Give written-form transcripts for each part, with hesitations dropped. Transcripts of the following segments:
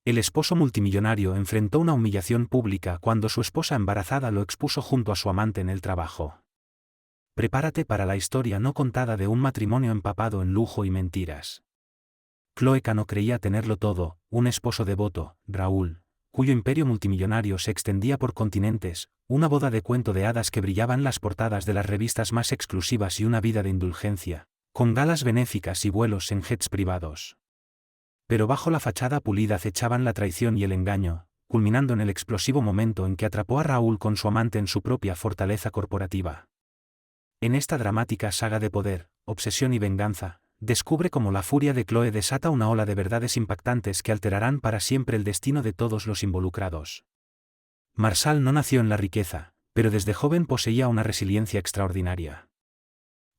El esposo multimillonario enfrentó una humillación pública cuando su esposa embarazada lo expuso junto a su amante en el trabajo. Prepárate para la historia no contada de un matrimonio empapado en lujo y mentiras. Chloe Kano creía tenerlo todo, un esposo devoto, Raúl, cuyo imperio multimillonario se extendía por continentes, una boda de cuento de hadas que brillaba en las portadas de las revistas más exclusivas y una vida de indulgencia, con galas benéficas y vuelos en jets privados. Pero bajo la fachada pulida acechaban la traición y el engaño, culminando en el explosivo momento en que atrapó a Raúl con su amante en su propia fortaleza corporativa. En esta dramática saga de poder, obsesión y venganza, descubre cómo la furia de Chloe desata una ola de verdades impactantes que alterarán para siempre el destino de todos los involucrados. Marshall no nació en la riqueza, pero desde joven poseía una resiliencia extraordinaria.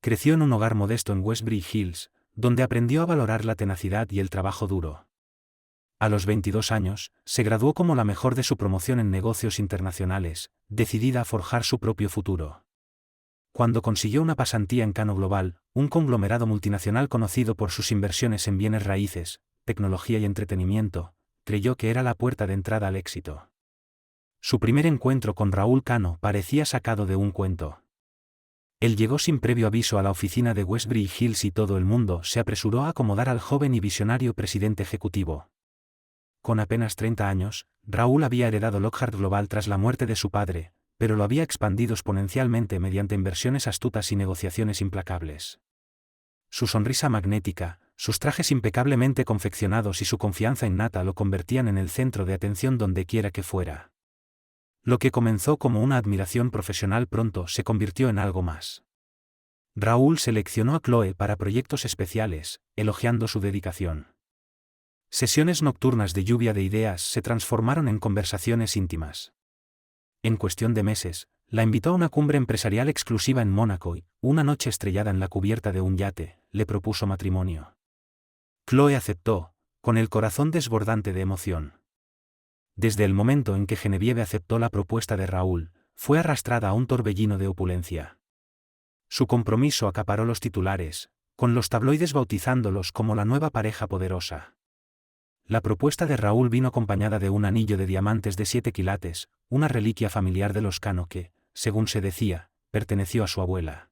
Creció en un hogar modesto en Westbury Hills, donde aprendió a valorar la tenacidad y el trabajo duro. A los 22 años, se graduó como la mejor de su promoción en negocios internacionales, decidida a forjar su propio futuro. Cuando consiguió una pasantía en Kano Global, un conglomerado multinacional conocido por sus inversiones en bienes raíces, tecnología y entretenimiento, creyó que era la puerta de entrada al éxito. Su primer encuentro con Raúl Kano parecía sacado de un cuento. Él llegó sin previo aviso a la oficina de Westbury Hills y todo el mundo se apresuró a acomodar al joven y visionario presidente ejecutivo. Con apenas 30 años, Raúl había heredado Lockhart Global tras la muerte de su padre, pero lo había expandido exponencialmente mediante inversiones astutas y negociaciones implacables. Su sonrisa magnética, sus trajes impecablemente confeccionados y su confianza innata lo convertían en el centro de atención donde quiera que fuera. Lo que comenzó como una admiración profesional pronto se convirtió en algo más. Raúl seleccionó a Chloe para proyectos especiales, elogiando su dedicación. Sesiones nocturnas de lluvia de ideas se transformaron en conversaciones íntimas. En cuestión de meses, la invitó a una cumbre empresarial exclusiva en Mónaco y, una noche estrellada en la cubierta de un yate, le propuso matrimonio. Chloe aceptó, con el corazón desbordante de emoción. Desde el momento en que Genevieve aceptó la propuesta de Raúl, fue arrastrada a un torbellino de opulencia. Su compromiso acaparó los titulares, con los tabloides bautizándolos como la nueva pareja poderosa. La propuesta de Raúl vino acompañada de un anillo de diamantes de 7 quilates, una reliquia familiar de los Kano que, según se decía, perteneció a su abuela.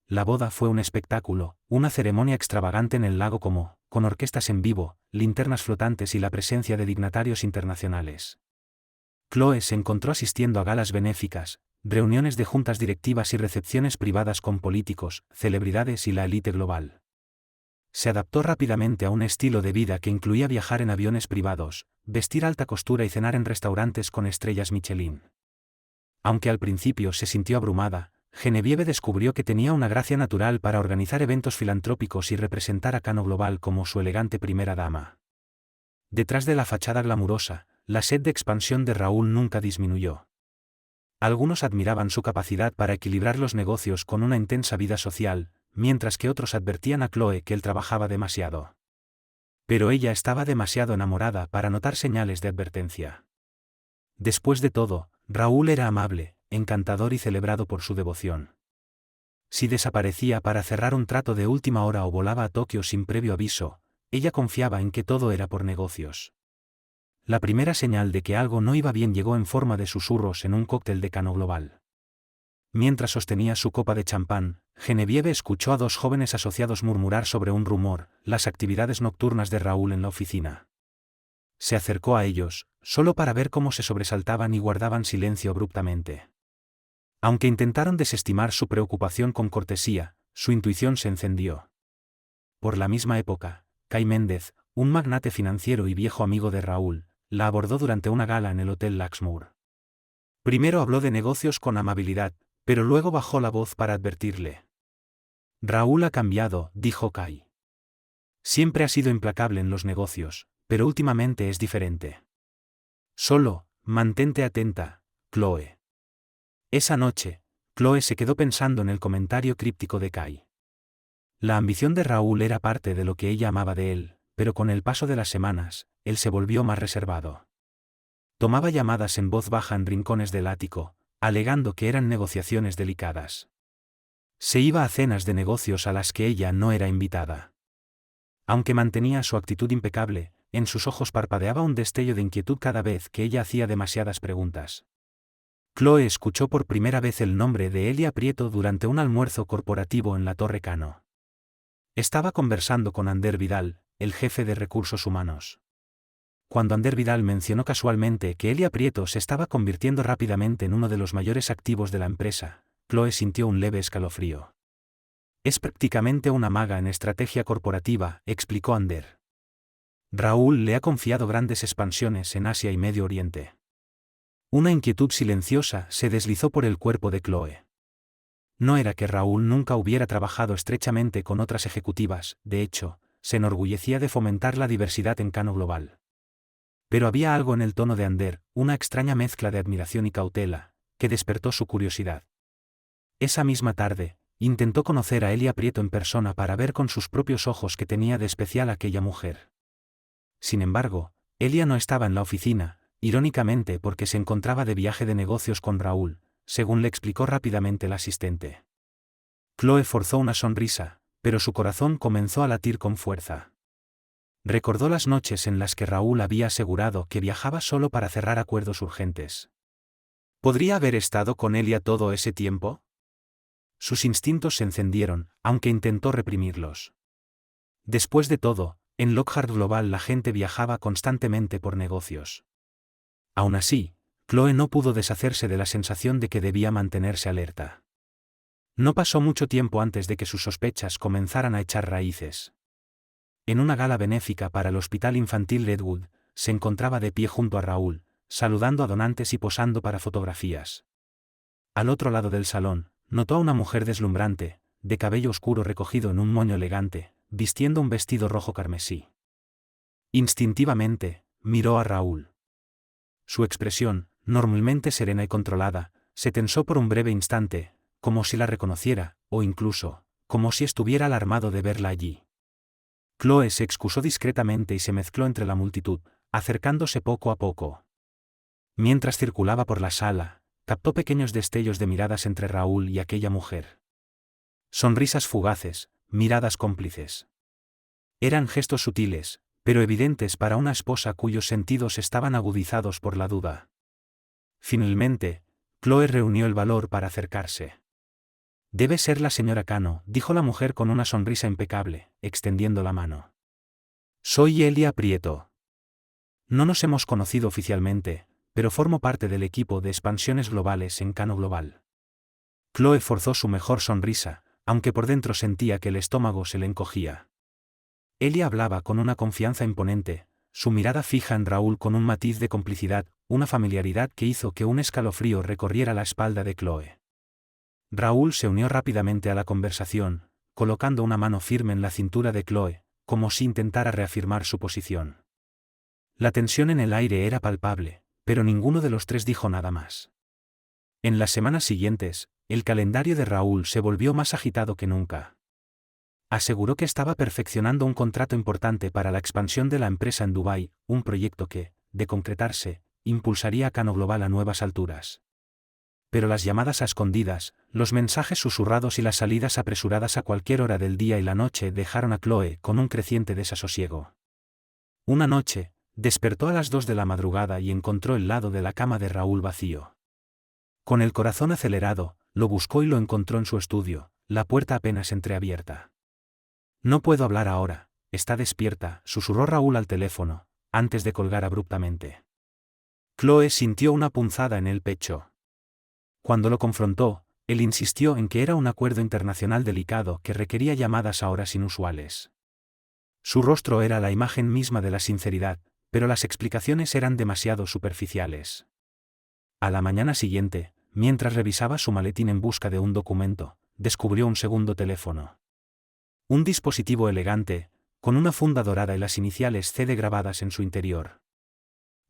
La boda fue un espectáculo, una ceremonia extravagante en el lago Como, con orquestas en vivo, linternas flotantes y la presencia de dignatarios internacionales. Chloe se encontró asistiendo a galas benéficas, reuniones de juntas directivas y recepciones privadas con políticos, celebridades y la élite global. Se adaptó rápidamente a un estilo de vida que incluía viajar en aviones privados, vestir alta costura y cenar en restaurantes con estrellas Michelin. Aunque al principio se sintió abrumada, Genevieve descubrió que tenía una gracia natural para organizar eventos filantrópicos y representar a Kano Global como su elegante primera dama. Detrás de la fachada glamurosa, la sed de expansión de Raúl nunca disminuyó. Algunos admiraban su capacidad para equilibrar los negocios con una intensa vida social, mientras que otros advertían a Chloe que él trabajaba demasiado. Pero ella estaba demasiado enamorada para notar señales de advertencia. Después de todo, Raúl era amable, encantador y celebrado por su devoción. Si desaparecía para cerrar un trato de última hora o volaba a Tokio sin previo aviso, ella confiaba en que todo era por negocios. La primera señal de que algo no iba bien llegó en forma de susurros en un cóctel de Kano Global. Mientras sostenía su copa de champán, Genevieve escuchó a 2 jóvenes asociados murmurar sobre un rumor, las actividades nocturnas de Raúl en la oficina. Se acercó a ellos, solo para ver cómo se sobresaltaban y guardaban silencio abruptamente. Aunque intentaron desestimar su preocupación con cortesía, su intuición se encendió. Por la misma época, Kai Méndez, un magnate financiero y viejo amigo de Raúl, la abordó durante una gala en el Hotel Luxmoor. Primero habló de negocios con amabilidad, pero luego bajó la voz para advertirle. Raúl ha cambiado, dijo Kai. Siempre ha sido implacable en los negocios, pero últimamente es diferente. Solo, mantente atenta, Chloe. Esa noche, Chloe se quedó pensando en el comentario críptico de Kai. La ambición de Raúl era parte de lo que ella amaba de él, pero con el paso de las semanas, él se volvió más reservado. Tomaba llamadas en voz baja en rincones del ático, alegando que eran negociaciones delicadas. Se iba a cenas de negocios a las que ella no era invitada. Aunque mantenía su actitud impecable, en sus ojos parpadeaba un destello de inquietud cada vez que ella hacía demasiadas preguntas. Chloe escuchó por primera vez el nombre de Elia Prieto durante un almuerzo corporativo en la Torre Cano. Estaba conversando con Ander Vidal, el jefe de recursos humanos. Cuando Ander Vidal mencionó casualmente que Elia Prieto se estaba convirtiendo rápidamente en uno de los mayores activos de la empresa, Chloe sintió un leve escalofrío. Es prácticamente una maga en estrategia corporativa, explicó Ander. Raúl le ha confiado grandes expansiones en Asia y Medio Oriente. Una inquietud silenciosa se deslizó por el cuerpo de Chloe. No era que Raúl nunca hubiera trabajado estrechamente con otras ejecutivas, de hecho, se enorgullecía de fomentar la diversidad en Cano Global. Pero había algo en el tono de Ander, una extraña mezcla de admiración y cautela, que despertó su curiosidad. Esa misma tarde, intentó conocer a Elia Prieto en persona para ver con sus propios ojos qué tenía de especial aquella mujer. Sin embargo, Elia no estaba en la oficina, irónicamente porque se encontraba de viaje de negocios con Raúl, según le explicó rápidamente el asistente. Chloe forzó una sonrisa, pero su corazón comenzó a latir con fuerza. Recordó las noches en las que Raúl había asegurado que viajaba solo para cerrar acuerdos urgentes. ¿Podría haber estado con Elia todo ese tiempo? Sus instintos se encendieron, aunque intentó reprimirlos. Después de todo, en Lockhart Global la gente viajaba constantemente por negocios. Aún así, Chloe no pudo deshacerse de la sensación de que debía mantenerse alerta. No pasó mucho tiempo antes de que sus sospechas comenzaran a echar raíces. En una gala benéfica para el Hospital Infantil Redwood, se encontraba de pie junto a Raúl, saludando a donantes y posando para fotografías. Al otro lado del salón, notó a una mujer deslumbrante, de cabello oscuro recogido en un moño elegante, vistiendo un vestido rojo carmesí. Instintivamente, miró a Raúl. Su expresión, normalmente serena y controlada, se tensó por un breve instante, como si la reconociera, o incluso, como si estuviera alarmado de verla allí. Chloe se excusó discretamente y se mezcló entre la multitud, acercándose poco a poco. Mientras circulaba por la sala, captó pequeños destellos de miradas entre Raúl y aquella mujer. Sonrisas fugaces, miradas cómplices. Eran gestos sutiles, pero evidentes para una esposa cuyos sentidos estaban agudizados por la duda. Finalmente, Chloe reunió el valor para acercarse. Debe ser la señora Cano, dijo la mujer con una sonrisa impecable, extendiendo la mano. Soy Elia Prieto. No nos hemos conocido oficialmente, pero formo parte del equipo de expansiones globales en Cano Global. Chloe forzó su mejor sonrisa, aunque por dentro sentía que el estómago se le encogía. Elia hablaba con una confianza imponente, su mirada fija en Raúl con un matiz de complicidad, una familiaridad que hizo que un escalofrío recorriera la espalda de Chloe. Raúl se unió rápidamente a la conversación, colocando una mano firme en la cintura de Chloe, como si intentara reafirmar su posición. La tensión en el aire era palpable, pero ninguno de los tres dijo nada más. En las semanas siguientes, el calendario de Raúl se volvió más agitado que nunca. Aseguró que estaba perfeccionando un contrato importante para la expansión de la empresa en Dubái, un proyecto que, de concretarse, impulsaría a Cano Global a nuevas alturas. Pero las llamadas a escondidas, los mensajes susurrados y las salidas apresuradas a cualquier hora del día y la noche dejaron a Chloe con un creciente desasosiego. Una noche, despertó a las 2 de la madrugada y encontró el lado de la cama de Raúl vacío. Con el corazón acelerado, lo buscó y lo encontró en su estudio, la puerta apenas entreabierta. No puedo hablar ahora, está despierta, susurró Raúl al teléfono, antes de colgar abruptamente. Chloe sintió una punzada en el pecho. Cuando lo confrontó, él insistió en que era un acuerdo internacional delicado que requería llamadas a horas inusuales. Su rostro era la imagen misma de la sinceridad, pero las explicaciones eran demasiado superficiales. A la mañana siguiente, mientras revisaba su maletín en busca de un documento, descubrió un segundo teléfono. Un dispositivo elegante, con una funda dorada y las iniciales CD grabadas en su interior.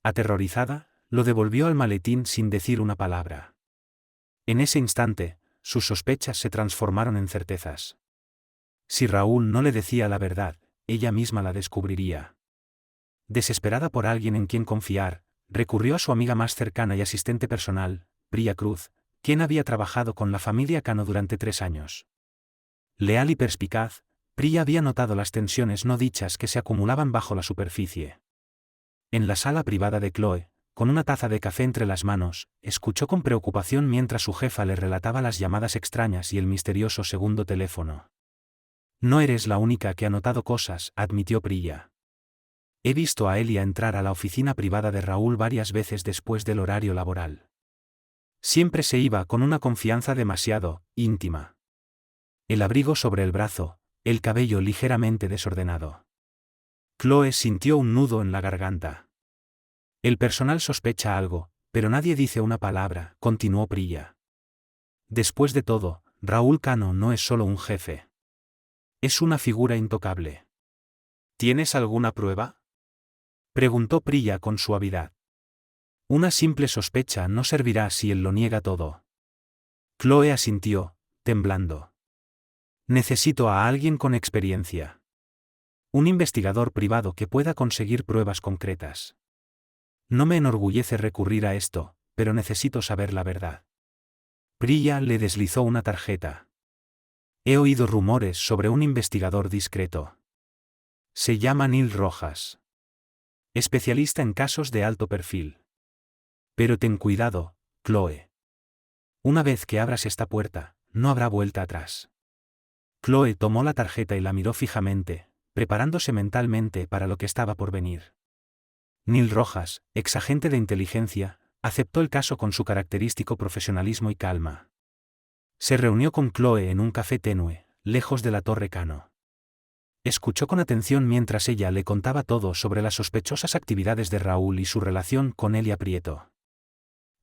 Aterrorizada, lo devolvió al maletín sin decir una palabra. En ese instante, sus sospechas se transformaron en certezas. Si Raúl no le decía la verdad, ella misma la descubriría. Desesperada por alguien en quien confiar, recurrió a su amiga más cercana y asistente personal, Priya Cruz, quien había trabajado con la familia Cano durante 3 años. Leal y perspicaz, Priya había notado las tensiones no dichas que se acumulaban bajo la superficie. En la sala privada de Chloe, con una taza de café entre las manos, escuchó con preocupación mientras su jefa le relataba las llamadas extrañas y el misterioso segundo teléfono. No eres la única que ha notado cosas, admitió Priya. He visto a Elia entrar a la oficina privada de Raúl varias veces después del horario laboral. Siempre se iba con una confianza demasiado íntima. El abrigo sobre el brazo, el cabello ligeramente desordenado. Chloe sintió un nudo en la garganta. El personal sospecha algo, pero nadie dice una palabra, continuó Priya. Después de todo, Raúl Cano no es solo un jefe. Es una figura intocable. ¿Tienes alguna prueba?, preguntó Priya con suavidad. Una simple sospecha no servirá si él lo niega todo. Chloe asintió, temblando. Necesito a alguien con experiencia. Un investigador privado que pueda conseguir pruebas concretas. No me enorgullece recurrir a esto, pero necesito saber la verdad. Priya le deslizó una tarjeta. He oído rumores sobre un investigador discreto. Se llama Neil Rojas. Especialista en casos de alto perfil. Pero ten cuidado, Chloe. Una vez que abras esta puerta, no habrá vuelta atrás. Chloe tomó la tarjeta y la miró fijamente, preparándose mentalmente para lo que estaba por venir. Neil Rojas, exagente de inteligencia, aceptó el caso con su característico profesionalismo y calma. Se reunió con Chloe en un café tenue, lejos de la Torre Cano. Escuchó con atención mientras ella le contaba todo sobre las sospechosas actividades de Raúl y su relación con Elia Prieto.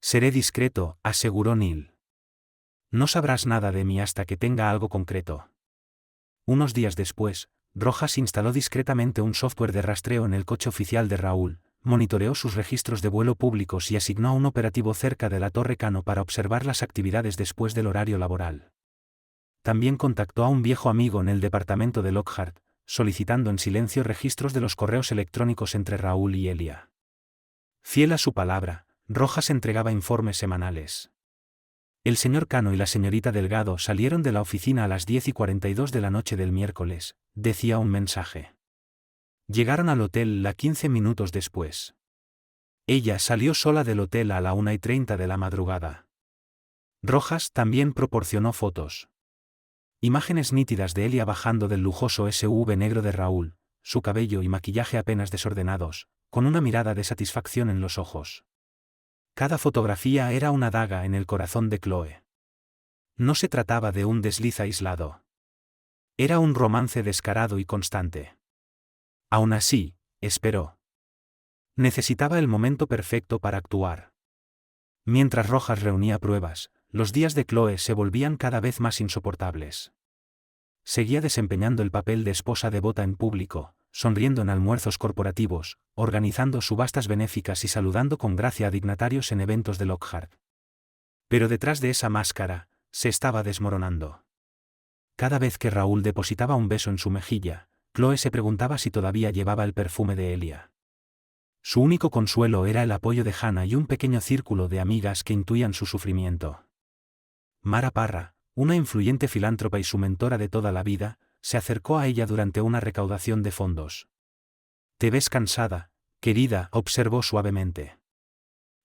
Seré discreto, aseguró Neil. No sabrás nada de mí hasta que tenga algo concreto. Unos días después, Rojas instaló discretamente un software de rastreo en el coche oficial de Raúl, monitoreó sus registros de vuelo públicos y asignó a un operativo cerca de la Torre Cano para observar las actividades después del horario laboral. También contactó a un viejo amigo en el departamento de Lockhart, solicitando en silencio registros de los correos electrónicos entre Raúl y Elia. Fiel a su palabra, Rojas entregaba informes semanales. El señor Cano y la señorita Delgado salieron de la oficina a las 10:42 de la noche del miércoles, decía un mensaje. Llegaron al hotel 15 minutos después. Ella salió sola del hotel a la 1:30 de la madrugada. Rojas también proporcionó fotos. Imágenes nítidas de Elia bajando del lujoso SUV negro de Raúl, su cabello y maquillaje apenas desordenados, con una mirada de satisfacción en los ojos. Cada fotografía era una daga en el corazón de Chloe. No se trataba de un desliz aislado. Era un romance descarado y constante. Aún así, esperó. Necesitaba el momento perfecto para actuar. Mientras Rojas reunía pruebas, los días de Chloe se volvían cada vez más insoportables. Seguía desempeñando el papel de esposa devota en público, sonriendo en almuerzos corporativos, organizando subastas benéficas y saludando con gracia a dignatarios en eventos de Lockhart. Pero detrás de esa máscara, se estaba desmoronando. Cada vez que Raúl depositaba un beso en su mejilla, Chloe se preguntaba si todavía llevaba el perfume de Elia. Su único consuelo era el apoyo de Hannah y un pequeño círculo de amigas que intuían su sufrimiento. Mara Parra, una influyente filántropa y su mentora de toda la vida, se acercó a ella durante una recaudación de fondos. «Te ves cansada, querida», observó suavemente.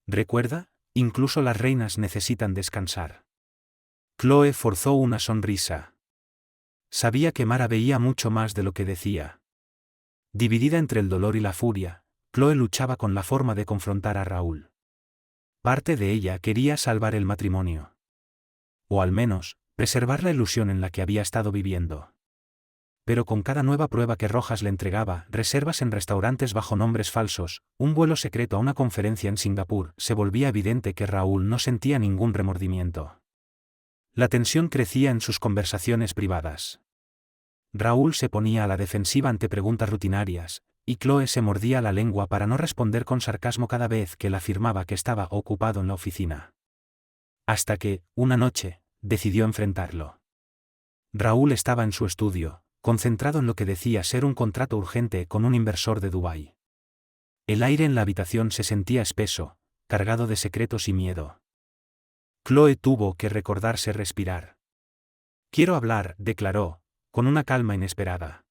«Recuerda, incluso las reinas necesitan descansar». Chloe forzó una sonrisa. Sabía que Mara veía mucho más de lo que decía. Dividida entre el dolor y la furia, Chloe luchaba con la forma de confrontar a Raúl. Parte de ella quería salvar el matrimonio. O al menos, preservar la ilusión en la que había estado viviendo. Pero con cada nueva prueba que Rojas le entregaba, reservas en restaurantes bajo nombres falsos, un vuelo secreto a una conferencia en Singapur, se volvía evidente que Raúl no sentía ningún remordimiento. La tensión crecía en sus conversaciones privadas. Raúl se ponía a la defensiva ante preguntas rutinarias, y Chloe se mordía la lengua para no responder con sarcasmo cada vez que él afirmaba que estaba ocupado en la oficina. Hasta que, una noche, decidió enfrentarlo. Raúl estaba en su estudio, concentrado en lo que decía ser un contrato urgente con un inversor de Dubái. El aire en la habitación se sentía espeso, cargado de secretos y miedo. Chloe tuvo que recordarse respirar. «Quiero hablar», declaró, con una calma inesperada.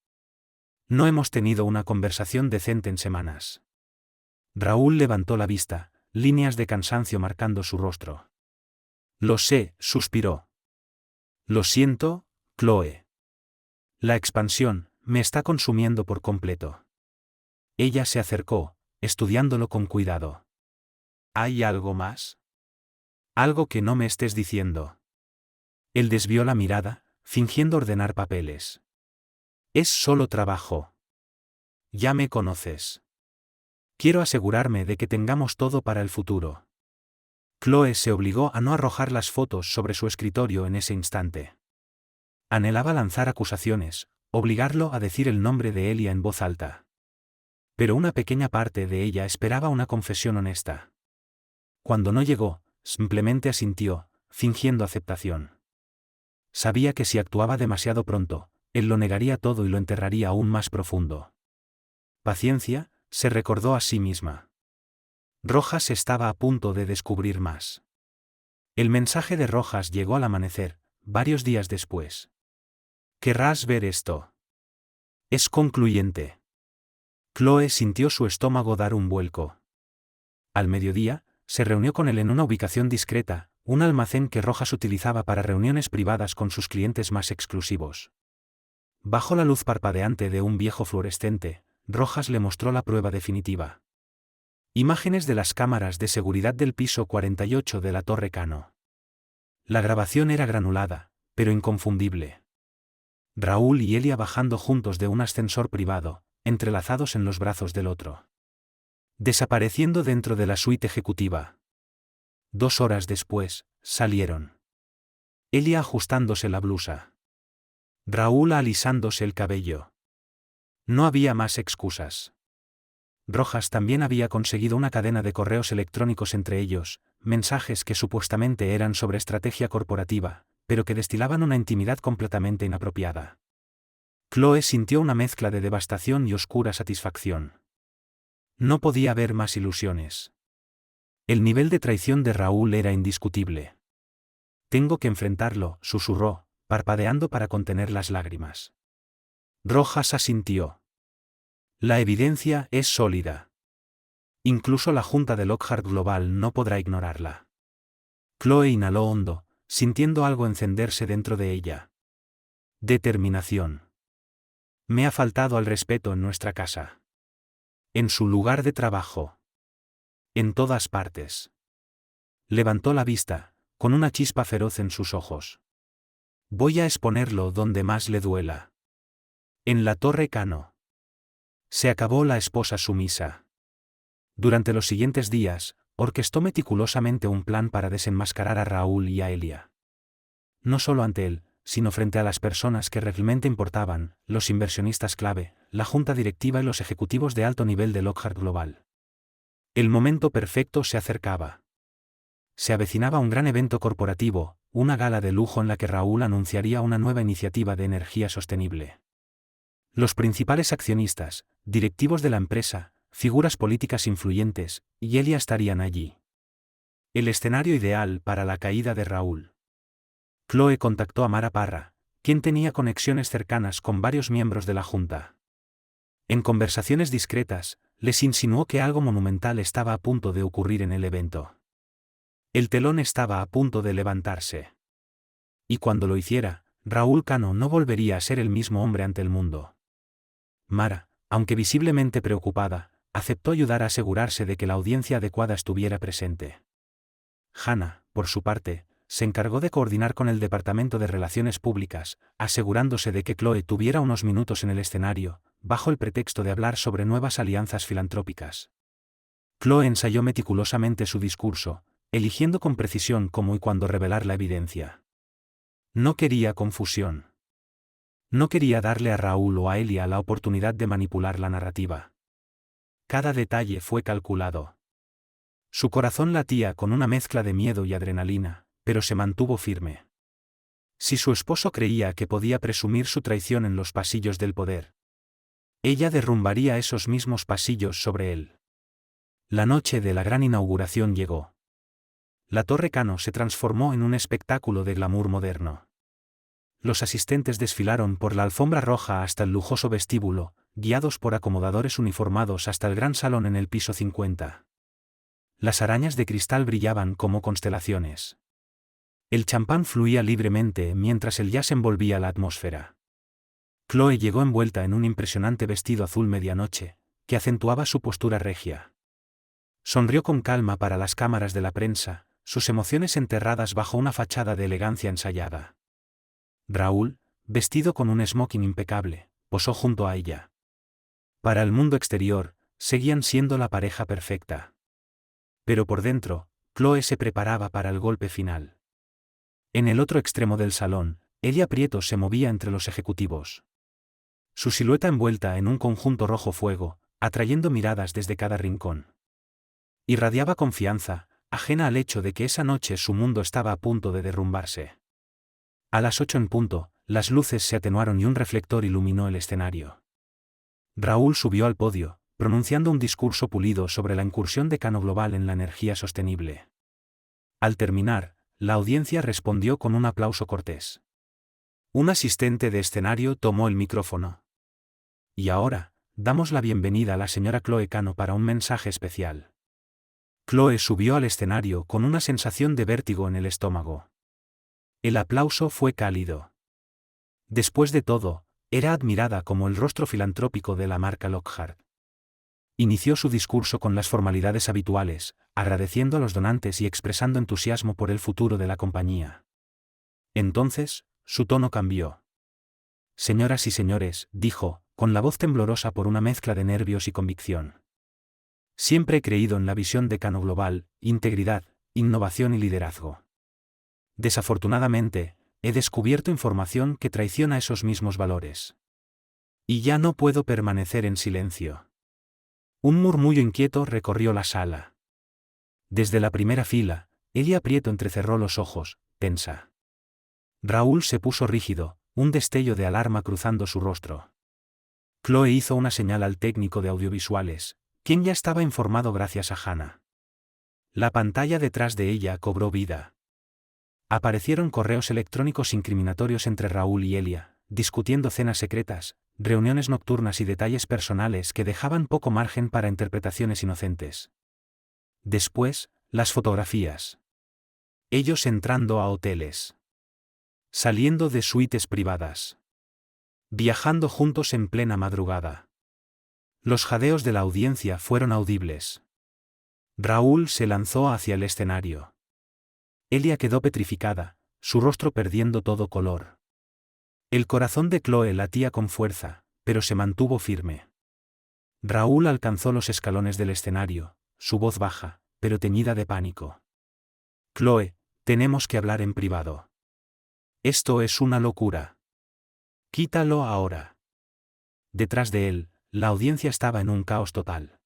«No hemos tenido una conversación decente en semanas». Raúl levantó la vista, líneas de cansancio marcando su rostro. Lo sé, suspiró. Lo siento, Chloe. La expansión me está consumiendo por completo. Ella se acercó, estudiándolo con cuidado. ¿Hay algo más? Algo que no me estés diciendo. Él desvió la mirada, fingiendo ordenar papeles. Es solo trabajo. Ya me conoces. Quiero asegurarme de que tengamos todo para el futuro. Chloe se obligó a no arrojar las fotos sobre su escritorio en ese instante. Anhelaba lanzar acusaciones, obligarlo a decir el nombre de Elia en voz alta. Pero una pequeña parte de ella esperaba una confesión honesta. Cuando no llegó, simplemente asintió, fingiendo aceptación. Sabía que si actuaba demasiado pronto, él lo negaría todo y lo enterraría aún más profundo. Paciencia, se recordó a sí misma. Rojas estaba a punto de descubrir más. El mensaje de Rojas llegó al amanecer, varios días después. ¿Querrás ver esto? Es concluyente. Chloe sintió su estómago dar un vuelco. Al mediodía, se reunió con él en una ubicación discreta, un almacén que Rojas utilizaba para reuniones privadas con sus clientes más exclusivos. Bajo la luz parpadeante de un viejo fluorescente, Rojas le mostró la prueba definitiva. Imágenes de las cámaras de seguridad del piso 48 de la Torre Cano. La grabación era granulada, pero inconfundible. Raúl y Elia bajando juntos de un ascensor privado, entrelazados en los brazos del otro. Desapareciendo dentro de la suite ejecutiva. 2 horas después, salieron. Elia ajustándose la blusa. Raúl alisándose el cabello. No había más excusas. Rojas también había conseguido una cadena de correos electrónicos entre ellos, mensajes que supuestamente eran sobre estrategia corporativa, pero que destilaban una intimidad completamente inapropiada. Chloe sintió una mezcla de devastación y oscura satisfacción. No podía haber más ilusiones. El nivel de traición de Raúl era indiscutible. Tengo que enfrentarlo, susurró, parpadeando para contener las lágrimas. Rojas asintió. La evidencia es sólida. Incluso la Junta de Lockhart Global no podrá ignorarla. Chloe inhaló hondo, sintiendo algo encenderse dentro de ella. Determinación. Me ha faltado al respeto en nuestra casa. En su lugar de trabajo. En todas partes. Levantó la vista, con una chispa feroz en sus ojos. Voy a exponerlo donde más le duela. En la Torre Cano. Se acabó la esposa sumisa. Durante los siguientes días, orquestó meticulosamente un plan para desenmascarar a Raúl y a Elia. No solo ante él, sino frente a las personas que realmente importaban, los inversionistas clave, la junta directiva y los ejecutivos de alto nivel de Lockhart Global. El momento perfecto se acercaba. Se avecinaba un gran evento corporativo, una gala de lujo en la que Raúl anunciaría una nueva iniciativa de energía sostenible. Los principales accionistas, directivos de la empresa, figuras políticas influyentes, y Elia estarían allí. El escenario ideal para la caída de Raúl. Chloe contactó a Mara Parra, quien tenía conexiones cercanas con varios miembros de la junta. En conversaciones discretas, les insinuó que algo monumental estaba a punto de ocurrir en el evento. El telón estaba a punto de levantarse. Y cuando lo hiciera, Raúl Cano no volvería a ser el mismo hombre ante el mundo. Mara, aunque visiblemente preocupada, aceptó ayudar a asegurarse de que la audiencia adecuada estuviera presente. Hannah, por su parte, se encargó de coordinar con el Departamento de Relaciones Públicas, asegurándose de que Chloe tuviera unos minutos en el escenario, bajo el pretexto de hablar sobre nuevas alianzas filantrópicas. Chloe ensayó meticulosamente su discurso, eligiendo con precisión cómo y cuándo revelar la evidencia. No quería confusión. No quería darle a Raúl o a Elia la oportunidad de manipular la narrativa. Cada detalle fue calculado. Su corazón latía con una mezcla de miedo y adrenalina, pero se mantuvo firme. Si su esposo creía que podía presumir su traición en los pasillos del poder, ella derrumbaría esos mismos pasillos sobre él. La noche de la gran inauguración llegó. La Torre Cano se transformó en un espectáculo de glamour moderno. Los asistentes desfilaron por la alfombra roja hasta el lujoso vestíbulo, guiados por acomodadores uniformados hasta el gran salón en el piso 50. Las arañas de cristal brillaban como constelaciones. El champán fluía libremente mientras el jazz envolvía la atmósfera. Chloe llegó envuelta en un impresionante vestido azul medianoche, que acentuaba su postura regia. Sonrió con calma para las cámaras de la prensa, sus emociones enterradas bajo una fachada de elegancia ensayada. Raúl, vestido con un smoking impecable, posó junto a ella. Para el mundo exterior, seguían siendo la pareja perfecta. Pero por dentro, Chloe se preparaba para el golpe final. En el otro extremo del salón, Elia Prieto se movía entre los ejecutivos. Su silueta envuelta en un conjunto rojo fuego, atrayendo miradas desde cada rincón. Irradiaba confianza, ajena al hecho de que esa noche su mundo estaba a punto de derrumbarse. A las 8 en punto, las luces se atenuaron y un reflector iluminó el escenario. Raúl subió al podio, pronunciando un discurso pulido sobre la incursión de Cano Global en la energía sostenible. Al terminar, la audiencia respondió con un aplauso cortés. Un asistente de escenario tomó el micrófono. Y ahora, damos la bienvenida a la señora Chloe Cano para un mensaje especial. Chloe subió al escenario con una sensación de vértigo en el estómago. El aplauso fue cálido. Después de todo, era admirada como el rostro filantrópico de la marca Lockhart. Inició su discurso con las formalidades habituales, agradeciendo a los donantes y expresando entusiasmo por el futuro de la compañía. Entonces, su tono cambió. Señoras y señores, dijo, con la voz temblorosa por una mezcla de nervios y convicción. Siempre he creído en la visión de Cano Global, integridad, innovación y liderazgo. Desafortunadamente, he descubierto información que traiciona esos mismos valores. Y ya no puedo permanecer en silencio. Un murmullo inquieto recorrió la sala. Desde la primera fila, Elia Prieto entrecerró los ojos, tensa. Raúl se puso rígido, un destello de alarma cruzando su rostro. Chloe hizo una señal al técnico de audiovisuales, quien ya estaba informado gracias a Hannah. La pantalla detrás de ella cobró vida. Aparecieron correos electrónicos incriminatorios entre Raúl y Elia, discutiendo cenas secretas, reuniones nocturnas y detalles personales que dejaban poco margen para interpretaciones inocentes. Después, las fotografías. Ellos entrando a hoteles. Saliendo de suites privadas. Viajando juntos en plena madrugada. Los jadeos de la audiencia fueron audibles. Raúl se lanzó hacia el escenario. Elia quedó petrificada, su rostro perdiendo todo color. El corazón de Chloe latía con fuerza, pero se mantuvo firme. Raúl alcanzó los escalones del escenario, su voz baja, pero teñida de pánico. Chloe, tenemos que hablar en privado. Esto es una locura. Quítalo ahora. Detrás de él, la audiencia estaba en un caos total.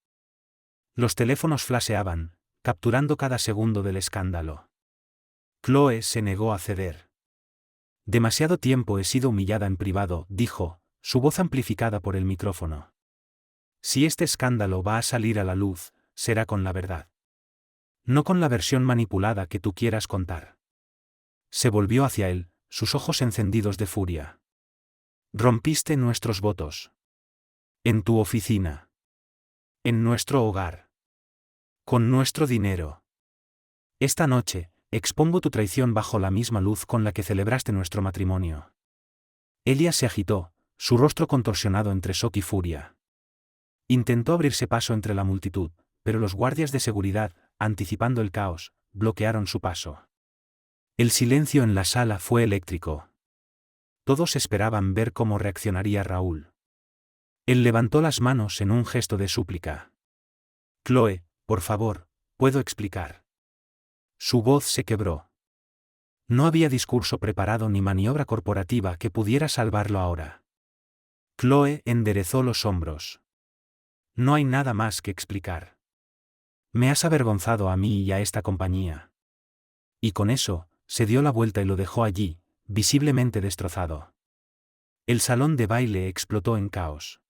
Los teléfonos flasheaban, capturando cada segundo del escándalo. Chloe se negó a ceder. Demasiado tiempo he sido humillada en privado, dijo, su voz amplificada por el micrófono. Si este escándalo va a salir a la luz, será con la verdad. No con la versión manipulada que tú quieras contar. Se volvió hacia él, sus ojos encendidos de furia. Rompiste nuestros votos. En tu oficina. En nuestro hogar. Con nuestro dinero. Esta noche, expongo tu traición bajo la misma luz con la que celebraste nuestro matrimonio. Elia se agitó, su rostro contorsionado entre shock y furia. Intentó abrirse paso entre la multitud, pero los guardias de seguridad, anticipando el caos, bloquearon su paso. El silencio en la sala fue eléctrico. Todos esperaban ver cómo reaccionaría Raúl. Él levantó las manos en un gesto de súplica. Chloe, por favor, puedo explicar. Su voz se quebró. No había discurso preparado ni maniobra corporativa que pudiera salvarlo ahora. Chloe enderezó los hombros. No hay nada más que explicar. Me has avergonzado a mí y a esta compañía. Y con eso, se dio la vuelta y lo dejó allí, visiblemente destrozado. El salón de baile explotó en caos.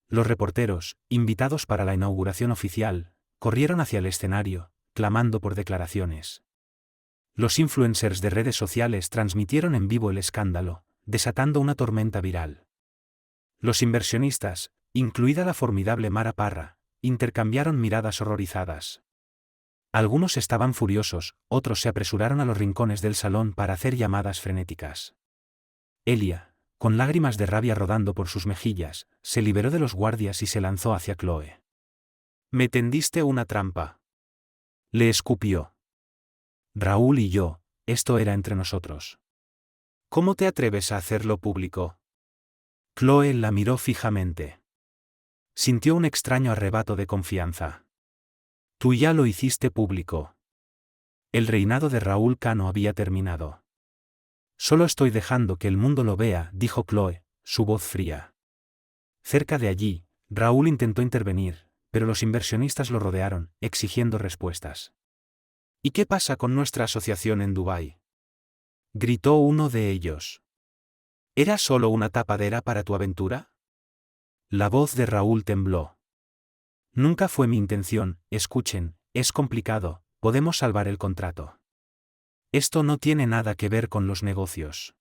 Los reporteros, invitados para la inauguración oficial, corrieron hacia el escenario, clamando por declaraciones. Los influencers de redes sociales transmitieron en vivo el escándalo, desatando una tormenta viral. Los inversionistas, incluida la formidable Mara Parra, intercambiaron miradas horrorizadas. Algunos estaban furiosos, otros se apresuraron a los rincones del salón para hacer llamadas frenéticas. Elia, con lágrimas de rabia rodando por sus mejillas, se liberó de los guardias y se lanzó hacia Chloe. «Me tendiste una trampa», le escupió. «Raúl y yo, esto era entre nosotros. ¿Cómo te atreves a hacerlo público?» Chloe la miró fijamente. Sintió un extraño arrebato de confianza. «Tú ya lo hiciste público». El reinado de Raúl Cano había terminado. «Solo estoy dejando que el mundo lo vea», dijo Chloe, su voz fría. Cerca de allí, Raúl intentó intervenir, pero los inversionistas lo rodearon, exigiendo respuestas. «¿Y qué pasa con nuestra asociación en Dubái?», gritó uno de ellos. «¿Era solo una tapadera para tu aventura?». La voz de Raúl tembló. «Nunca fue mi intención, escuchen, es complicado, podemos salvar el contrato. Esto no tiene nada que ver con los negocios.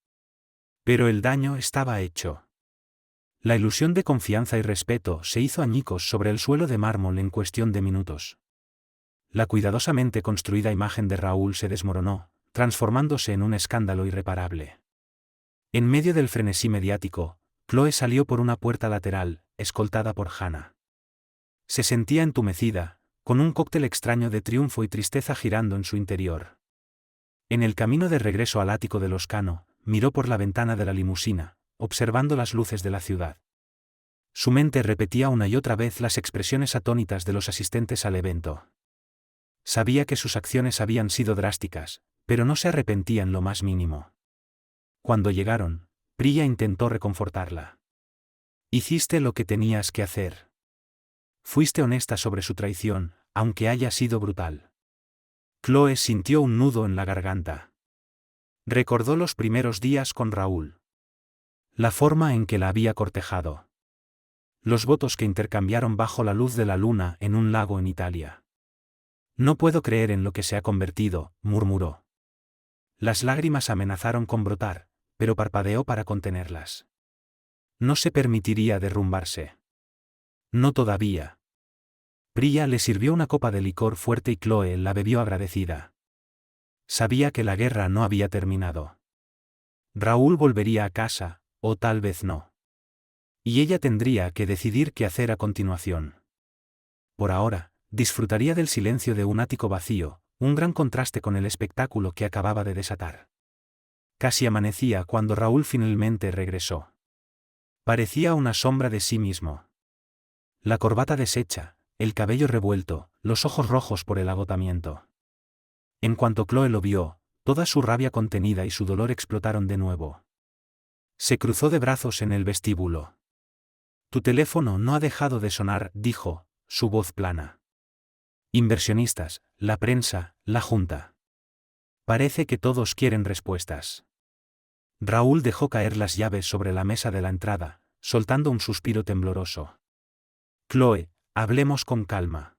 Pero el daño estaba hecho». La ilusión de confianza y respeto se hizo añicos sobre el suelo de mármol en cuestión de minutos. La cuidadosamente construida imagen de Raúl se desmoronó, transformándose en un escándalo irreparable. En medio del frenesí mediático, Chloe salió por una puerta lateral, escoltada por Hannah. Se sentía entumecida, con un cóctel extraño de triunfo y tristeza girando en su interior. En el camino de regreso al ático de los Cano, miró por la ventana de la limusina, observando las luces de la ciudad. Su mente repetía una y otra vez las expresiones atónitas de los asistentes al evento. Sabía que sus acciones habían sido drásticas, pero no se arrepentía en lo más mínimo. Cuando llegaron, Priya intentó reconfortarla. «Hiciste lo que tenías que hacer. Fuiste honesta sobre su traición, aunque haya sido brutal». Chloe sintió un nudo en la garganta. Recordó los primeros días con Raúl. La forma en que la había cortejado. Los votos que intercambiaron bajo la luz de la luna en un lago en Italia. «No puedo creer en lo que se ha convertido», murmuró. Las lágrimas amenazaron con brotar, pero parpadeó para contenerlas. No se permitiría derrumbarse. No todavía. Priya le sirvió una copa de licor fuerte y Chloe la bebió agradecida. Sabía que la guerra no había terminado. Raúl volvería a casa, o tal vez no. Y ella tendría que decidir qué hacer a continuación. Por ahora, disfrutaría del silencio de un ático vacío, un gran contraste con el espectáculo que acababa de desatar. Casi amanecía cuando Raúl finalmente regresó. Parecía una sombra de sí mismo. La corbata deshecha, el cabello revuelto, los ojos rojos por el agotamiento. En cuanto Chloe lo vio, toda su rabia contenida y su dolor explotaron de nuevo. Se cruzó de brazos en el vestíbulo. «Tu teléfono no ha dejado de sonar», dijo, su voz plana. «Inversionistas, la prensa, la junta. Parece que todos quieren respuestas». Raúl dejó caer las llaves sobre la mesa de la entrada, soltando un suspiro tembloroso. «Chloe, hablemos con calma».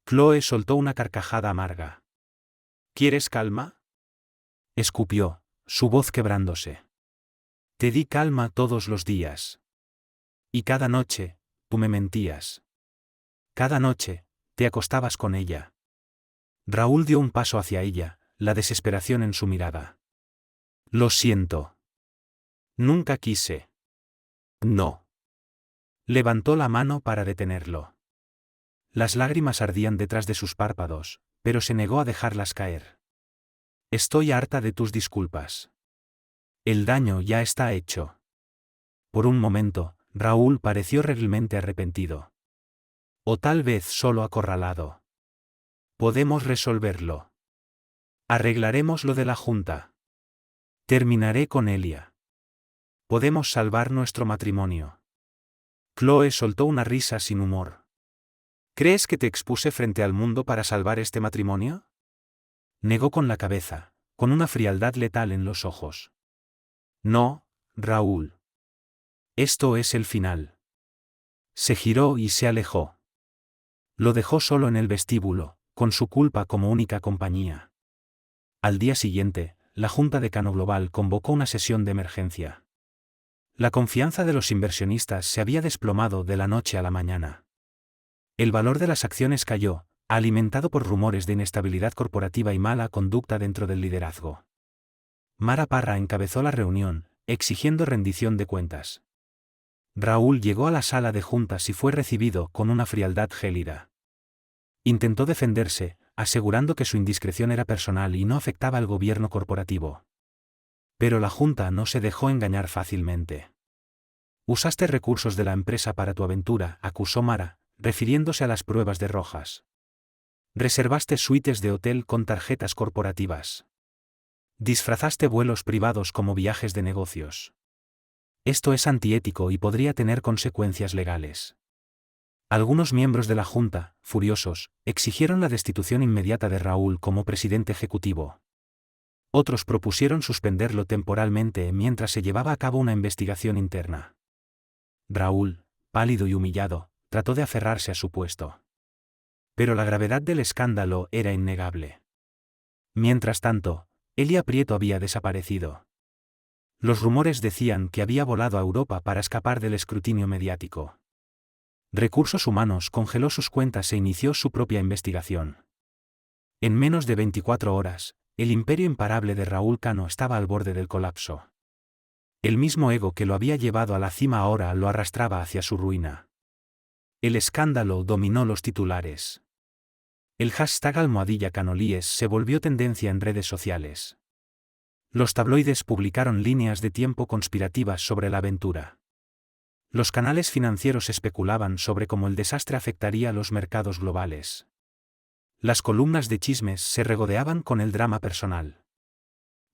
Chloe soltó una carcajada amarga. «¿Quieres calma?», escupió, su voz quebrándose. «Te di calma todos los días. Y cada noche, tú me mentías. Cada noche, te acostabas con ella». Raúl dio un paso hacia ella, la desesperación en su mirada. «Lo siento. Nunca quise». «No». Levantó la mano para detenerlo. Las lágrimas ardían detrás de sus párpados, pero se negó a dejarlas caer. «Estoy harta de tus disculpas. El daño ya está hecho». Por un momento, Raúl pareció realmente arrepentido. O tal vez solo acorralado. «Podemos resolverlo. Arreglaremos lo de la junta. Terminaré con Elia. Podemos salvar nuestro matrimonio». Chloe soltó una risa sin humor. «¿Crees que te expuse frente al mundo para salvar este matrimonio?». Negó con la cabeza, con una frialdad letal en los ojos. «No, Raúl. Esto es el final». Se giró y se alejó. Lo dejó solo en el vestíbulo, con su culpa como única compañía. Al día siguiente, la Junta de Cano Global convocó una sesión de emergencia. La confianza de los inversionistas se había desplomado de la noche a la mañana. El valor de las acciones cayó, alimentado por rumores de inestabilidad corporativa y mala conducta dentro del liderazgo. Mara Parra encabezó la reunión, exigiendo rendición de cuentas. Raúl llegó a la sala de juntas y fue recibido con una frialdad gélida. Intentó defenderse, asegurando que su indiscreción era personal y no afectaba al gobierno corporativo. Pero la junta no se dejó engañar fácilmente. Usaste recursos de la empresa para tu aventura, acusó Mara, refiriéndose a las pruebas de Rojas. Reservaste suites de hotel con tarjetas corporativas. Disfrazaste vuelos privados como viajes de negocios. Esto es antiético y podría tener consecuencias legales. Algunos miembros de la Junta, furiosos, exigieron la destitución inmediata de Raúl como presidente ejecutivo. Otros propusieron suspenderlo temporalmente mientras se llevaba a cabo una investigación interna. Raúl, pálido y humillado, trató de aferrarse a su puesto. Pero la gravedad del escándalo era innegable. Mientras tanto, Elia Prieto había desaparecido. Los rumores decían que había volado a Europa para escapar del escrutinio mediático. Recursos Humanos congeló sus cuentas e inició su propia investigación. En menos de 24 horas, el imperio imparable de Raúl Cano estaba al borde del colapso. El mismo ego que lo había llevado a la cima ahora lo arrastraba hacia su ruina. El escándalo dominó los titulares. El hashtag #Canolíes se volvió tendencia en redes sociales. Los tabloides publicaron líneas de tiempo conspirativas sobre la aventura. Los canales financieros especulaban sobre cómo el desastre afectaría a los mercados globales. Las columnas de chismes se regodeaban con el drama personal.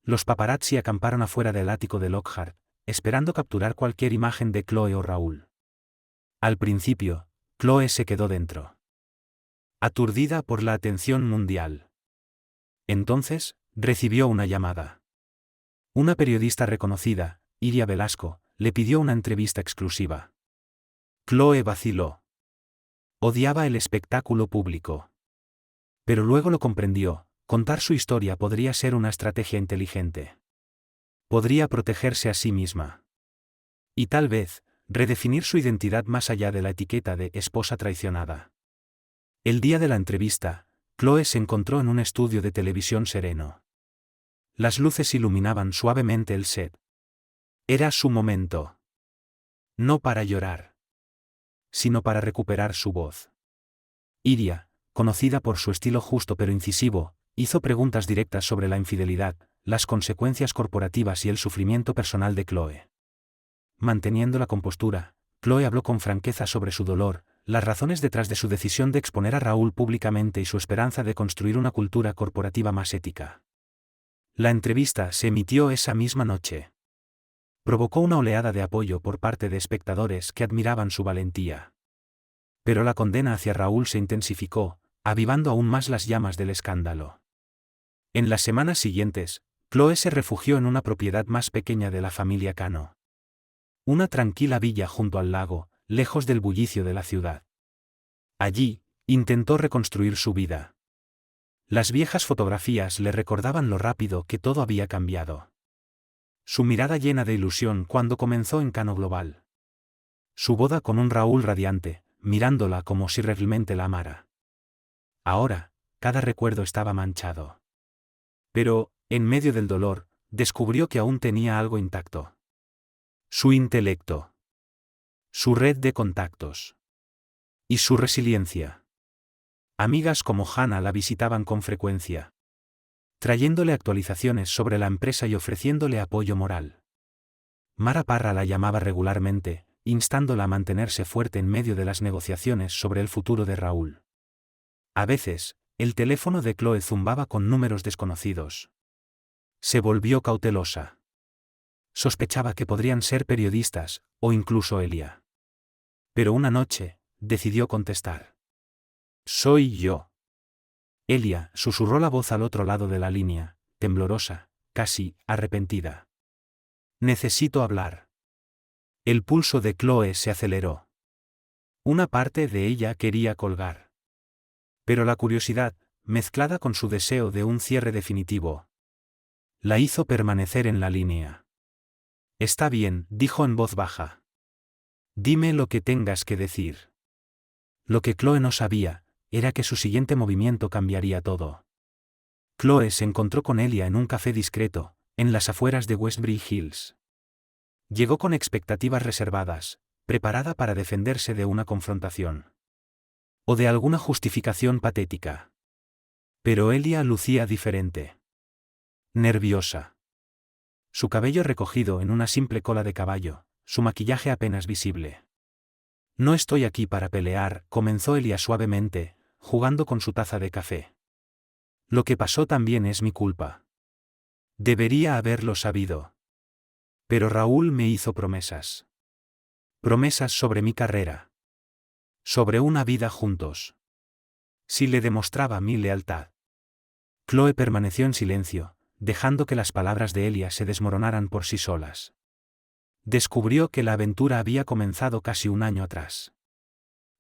Los paparazzi acamparon afuera del ático de Lockhart, esperando capturar cualquier imagen de Chloe o Raúl. Al principio, Chloe se quedó dentro, aturdida por la atención mundial. Entonces, recibió una llamada. Una periodista reconocida, Iria Velasco, le pidió una entrevista exclusiva. Chloe vaciló. Odiaba el espectáculo público. Pero luego lo comprendió, contar su historia podría ser una estrategia inteligente. Podría protegerse a sí misma. Y tal vez, redefinir su identidad más allá de la etiqueta de esposa traicionada. El día de la entrevista, Chloe se encontró en un estudio de televisión sereno. Las luces iluminaban suavemente el set. Era su momento. No para llorar, sino para recuperar su voz. Iria, conocida por su estilo justo pero incisivo, hizo preguntas directas sobre la infidelidad, las consecuencias corporativas y el sufrimiento personal de Chloe. Manteniendo la compostura, Chloe habló con franqueza sobre su dolor, las razones detrás de su decisión de exponer a Raúl públicamente y su esperanza de construir una cultura corporativa más ética. La entrevista se emitió esa misma noche. Provocó una oleada de apoyo por parte de espectadores que admiraban su valentía. Pero la condena hacia Raúl se intensificó, avivando aún más las llamas del escándalo. En las semanas siguientes, Chloe se refugió en una propiedad más pequeña de la familia Cano. Una tranquila villa junto al lago, lejos del bullicio de la ciudad. Allí, intentó reconstruir su vida. Las viejas fotografías le recordaban lo rápido que todo había cambiado. Su mirada llena de ilusión cuando comenzó en Cano Global. Su boda con un Raúl radiante, mirándola como si realmente la amara. Ahora, cada recuerdo estaba manchado. Pero, en medio del dolor, descubrió que aún tenía algo intacto. Su intelecto. Su red de contactos. Y su resiliencia. Amigas como Hannah la visitaban con frecuencia, trayéndole actualizaciones sobre la empresa y ofreciéndole apoyo moral. Mara Parra la llamaba regularmente, instándola a mantenerse fuerte en medio de las negociaciones sobre el futuro de Raúl. A veces, el teléfono de Chloe zumbaba con números desconocidos. Se volvió cautelosa. Sospechaba que podrían ser periodistas, o incluso Elia. Pero una noche, decidió contestar. «Soy yo». Elia susurró la voz al otro lado de la línea, temblorosa, casi arrepentida. «Necesito hablar». El pulso de Chloe se aceleró. Una parte de ella quería colgar. Pero la curiosidad, mezclada con su deseo de un cierre definitivo, la hizo permanecer en la línea. Está bien, dijo en voz baja. Dime lo que tengas que decir. Lo que Chloe no sabía, era que su siguiente movimiento cambiaría todo. Chloe se encontró con Elia en un café discreto, en las afueras de Westbury Hills. Llegó con expectativas reservadas, preparada para defenderse de una confrontación. O de alguna justificación patética. Pero Elia lucía diferente. Nerviosa. Su cabello recogido en una simple cola de caballo, su maquillaje apenas visible. No estoy aquí para pelear, comenzó Elia suavemente, jugando con su taza de café. Lo que pasó también es mi culpa. Debería haberlo sabido. Pero Raúl me hizo promesas. Promesas sobre mi carrera. Sobre una vida juntos. Si le demostraba mi lealtad. Chloe permaneció en silencio, dejando que las palabras de Elia se desmoronaran por sí solas. Descubrió que la aventura había comenzado casi un año atrás.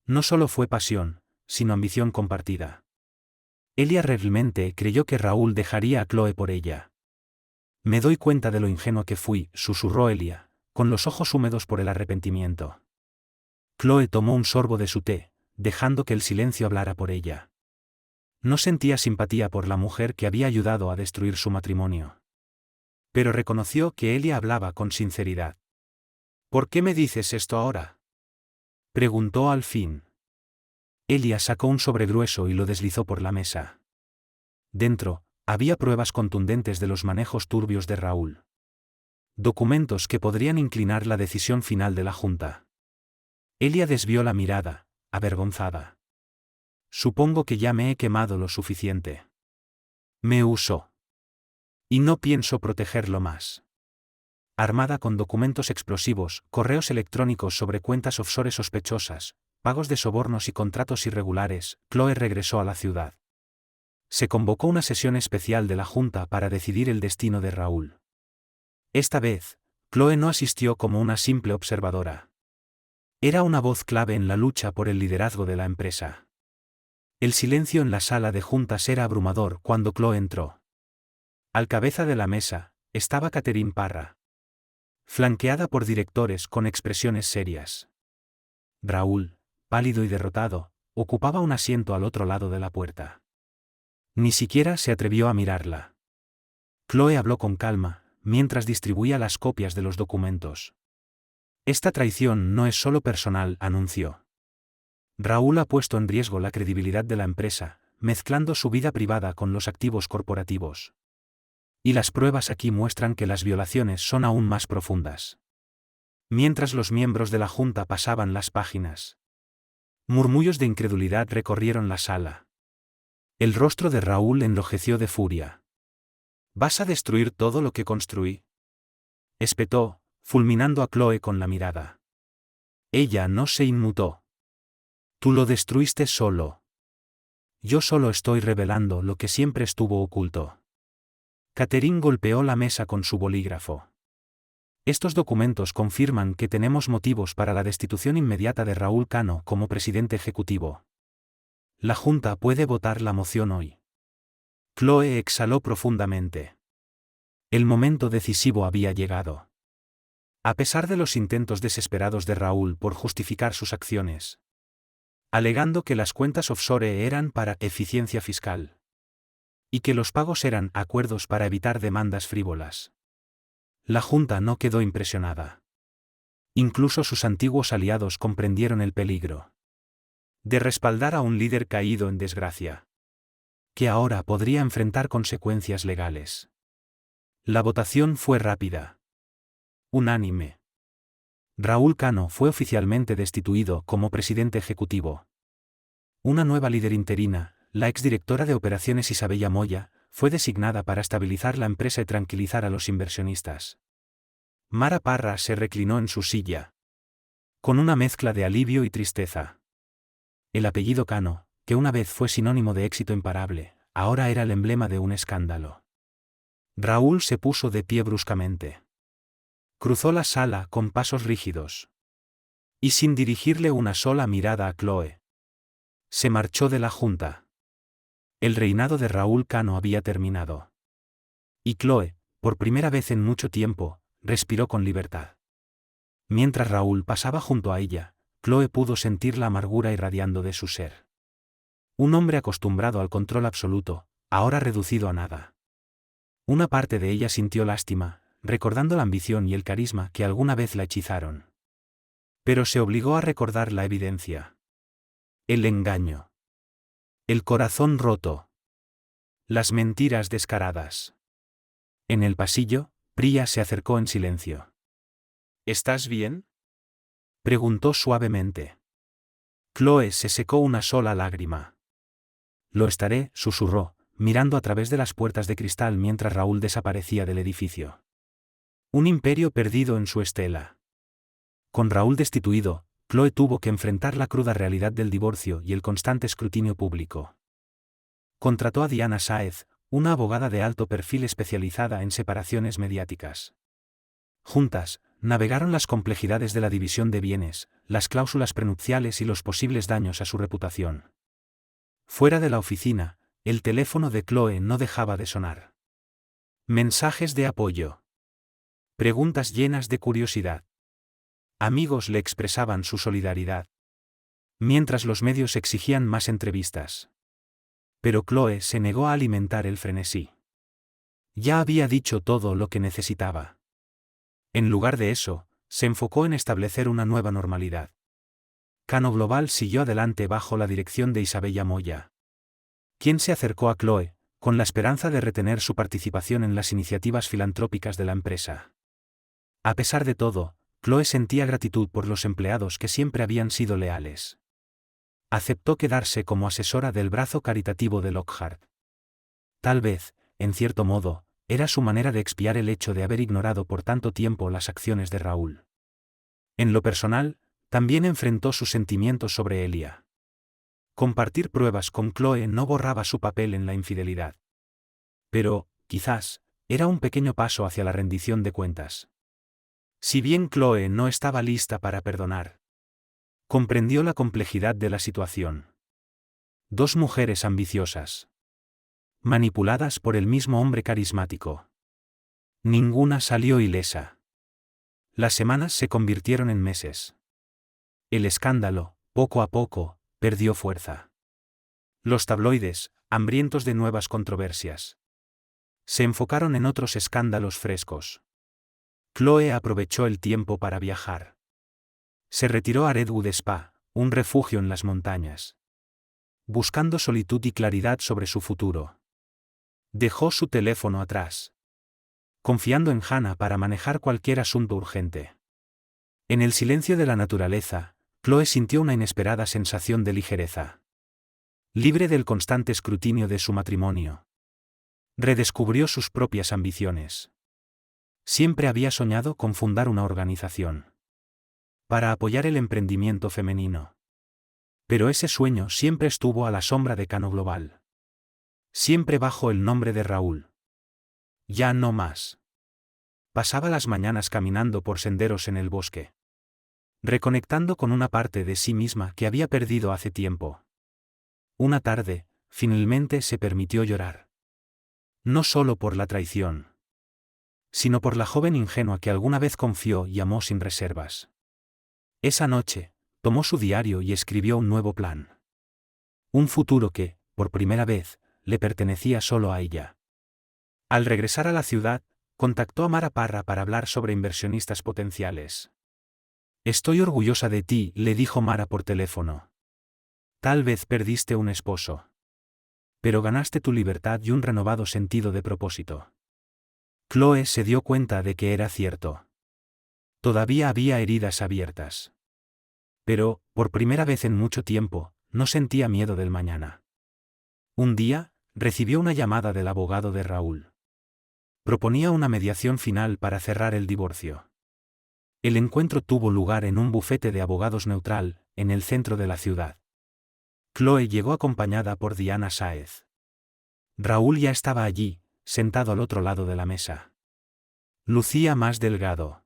No solo fue pasión, sino ambición compartida. Elia realmente creyó que Raúl dejaría a Chloe por ella. Me doy cuenta de lo ingenuo que fui, susurró Elia, con los ojos húmedos por el arrepentimiento. Chloe tomó un sorbo de su té, dejando que el silencio hablara por ella. No sentía simpatía por la mujer que había ayudado a destruir su matrimonio. Pero reconoció que Elia hablaba con sinceridad. ¿Por qué me dices esto ahora?, preguntó al fin. Elia sacó un sobre grueso y lo deslizó por la mesa. Dentro, había pruebas contundentes de los manejos turbios de Raúl. Documentos que podrían inclinar la decisión final de la Junta. Elia desvió la mirada, avergonzada. Supongo que ya me he quemado lo suficiente. Me usó. Y no pienso protegerlo más. Armada con documentos explosivos, correos electrónicos sobre cuentas offshore sospechosas, pagos de sobornos y contratos irregulares, Chloe regresó a la ciudad. Se convocó una sesión especial de la Junta para decidir el destino de Raúl. Esta vez, Chloe no asistió como una simple observadora. Era una voz clave en la lucha por el liderazgo de la empresa. El silencio en la sala de juntas era abrumador cuando Chloe entró. Al cabeza de la mesa, estaba Catherine Parra. Flanqueada por directores con expresiones serias. Raúl, pálido y derrotado, ocupaba un asiento al otro lado de la puerta. Ni siquiera se atrevió a mirarla. Chloe habló con calma, mientras distribuía las copias de los documentos. Esta traición no es solo personal, anunció. Raúl ha puesto en riesgo la credibilidad de la empresa, mezclando su vida privada con los activos corporativos. Y las pruebas aquí muestran que las violaciones son aún más profundas. Mientras los miembros de la Junta pasaban las páginas, murmullos de incredulidad recorrieron la sala. El rostro de Raúl enrojeció de furia. ¿Vas a destruir todo lo que construí?, espetó, fulminando a Chloe con la mirada. Ella no se inmutó. Tú lo destruiste solo. Yo solo estoy revelando lo que siempre estuvo oculto. Catherine golpeó la mesa con su bolígrafo. Estos documentos confirman que tenemos motivos para la destitución inmediata de Raúl Cano como presidente ejecutivo. La Junta puede votar la moción hoy. Chloe exhaló profundamente. El momento decisivo había llegado. A pesar de los intentos desesperados de Raúl por justificar sus acciones, alegando que las cuentas offshore eran para eficiencia fiscal, y que los pagos eran acuerdos para evitar demandas frívolas, la Junta no quedó impresionada. Incluso sus antiguos aliados comprendieron el peligro de respaldar a un líder caído en desgracia, que ahora podría enfrentar consecuencias legales. La votación fue rápida. Unánime. Raúl Cano fue oficialmente destituido como presidente ejecutivo. Una nueva líder interina, la exdirectora de operaciones Isabella Moya, fue designada para estabilizar la empresa y tranquilizar a los inversionistas. Mara Parra se reclinó en su silla, con una mezcla de alivio y tristeza. El apellido Cano, que una vez fue sinónimo de éxito imparable, ahora era el emblema de un escándalo. Raúl se puso de pie bruscamente. Cruzó la sala con pasos rígidos. Y sin dirigirle una sola mirada a Chloe, se marchó de la Junta. El reinado de Raúl Cano había terminado. Y Chloe, por primera vez en mucho tiempo, respiró con libertad. Mientras Raúl pasaba junto a ella, Chloe pudo sentir la amargura irradiando de su ser. Un hombre acostumbrado al control absoluto, ahora reducido a nada. Una parte de ella sintió lástima, recordando la ambición y el carisma que alguna vez la hechizaron. Pero se obligó a recordar la evidencia. El engaño. El corazón roto. Las mentiras descaradas. En el pasillo, Priya se acercó en silencio. ¿Estás bien?, preguntó suavemente. Chloe se secó una sola lágrima. Lo estaré, susurró, mirando a través de las puertas de cristal mientras Raúl desaparecía del edificio. Un imperio perdido en su estela. Con Raúl destituido, Chloe tuvo que enfrentar la cruda realidad del divorcio y el constante escrutinio público. Contrató a Diana Sáez, una abogada de alto perfil especializada en separaciones mediáticas. Juntas, navegaron las complejidades de la división de bienes, las cláusulas prenupciales y los posibles daños a su reputación. Fuera de la oficina, el teléfono de Chloe no dejaba de sonar. Mensajes de apoyo. Preguntas llenas de curiosidad. Amigos le expresaban su solidaridad. Mientras los medios exigían más entrevistas. Pero Chloe se negó a alimentar el frenesí. Ya había dicho todo lo que necesitaba. En lugar de eso, se enfocó en establecer una nueva normalidad. Cano Global siguió adelante bajo la dirección de Isabella Moya, quien se acercó a Chloe, con la esperanza de retener su participación en las iniciativas filantrópicas de la empresa. A pesar de todo, Chloe sentía gratitud por los empleados que siempre habían sido leales. Aceptó quedarse como asesora del brazo caritativo de Lockhart. Tal vez, en cierto modo, era su manera de expiar el hecho de haber ignorado por tanto tiempo las acciones de Raúl. En lo personal, también enfrentó sus sentimientos sobre Elia. Compartir pruebas con Chloe no borraba su papel en la infidelidad. Pero, quizás, era un pequeño paso hacia la rendición de cuentas. Si bien Chloe no estaba lista para perdonar, comprendió la complejidad de la situación. Dos mujeres ambiciosas. Manipuladas por el mismo hombre carismático. Ninguna salió ilesa. Las semanas se convirtieron en meses. El escándalo, poco a poco, perdió fuerza. Los tabloides, hambrientos de nuevas controversias, se enfocaron en otros escándalos frescos. Chloe aprovechó el tiempo para viajar. Se retiró a Redwood Spa, un refugio en las montañas. Buscando solitud y claridad sobre su futuro. Dejó su teléfono atrás. Confiando en Hannah para manejar cualquier asunto urgente. En el silencio de la naturaleza, Chloe sintió una inesperada sensación de ligereza. Libre del constante escrutinio de su matrimonio. Redescubrió sus propias ambiciones. Siempre había soñado con fundar una organización para apoyar el emprendimiento femenino. Pero ese sueño siempre estuvo a la sombra de Cano Global. Siempre bajo el nombre de Raúl. Ya no más. Pasaba las mañanas caminando por senderos en el bosque. Reconectando con una parte de sí misma que había perdido hace tiempo. Una tarde, finalmente se permitió llorar. No solo por la traición, sino por la joven ingenua que alguna vez confió y amó sin reservas. Esa noche, tomó su diario y escribió un nuevo plan. Un futuro que, por primera vez, le pertenecía solo a ella. Al regresar a la ciudad, contactó a Mara Parra para hablar sobre inversionistas potenciales. Estoy orgullosa de ti, le dijo Mara por teléfono. Tal vez perdiste un esposo. Pero ganaste tu libertad y un renovado sentido de propósito. Chloe se dio cuenta de que era cierto. Todavía había heridas abiertas. Pero, por primera vez en mucho tiempo, no sentía miedo del mañana. Un día, recibió una llamada del abogado de Raúl. Proponía una mediación final para cerrar el divorcio. El encuentro tuvo lugar en un bufete de abogados neutral, en el centro de la ciudad. Chloe llegó acompañada por Diana Sáez. Raúl ya estaba allí, sentado al otro lado de la mesa. Lucía más delgado.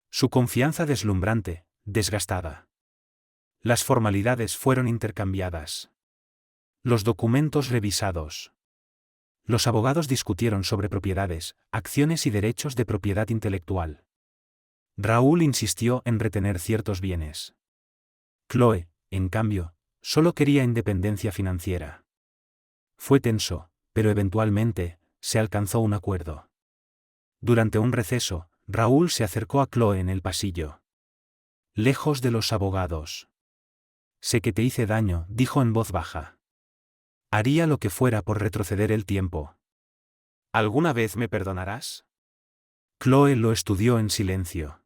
Su confianza deslumbrante, desgastada. Las formalidades fueron intercambiadas. Los documentos revisados. Los abogados discutieron sobre propiedades, acciones y derechos de propiedad intelectual. Raúl insistió en retener ciertos bienes. Chloe, en cambio, solo quería independencia financiera. Fue tenso, pero eventualmente, se alcanzó un acuerdo. Durante un receso, Raúl se acercó a Chloe en el pasillo. Lejos de los abogados. Sé que te hice daño, dijo en voz baja. Haría lo que fuera por retroceder el tiempo. ¿Alguna vez me perdonarás? Chloe lo estudió en silencio.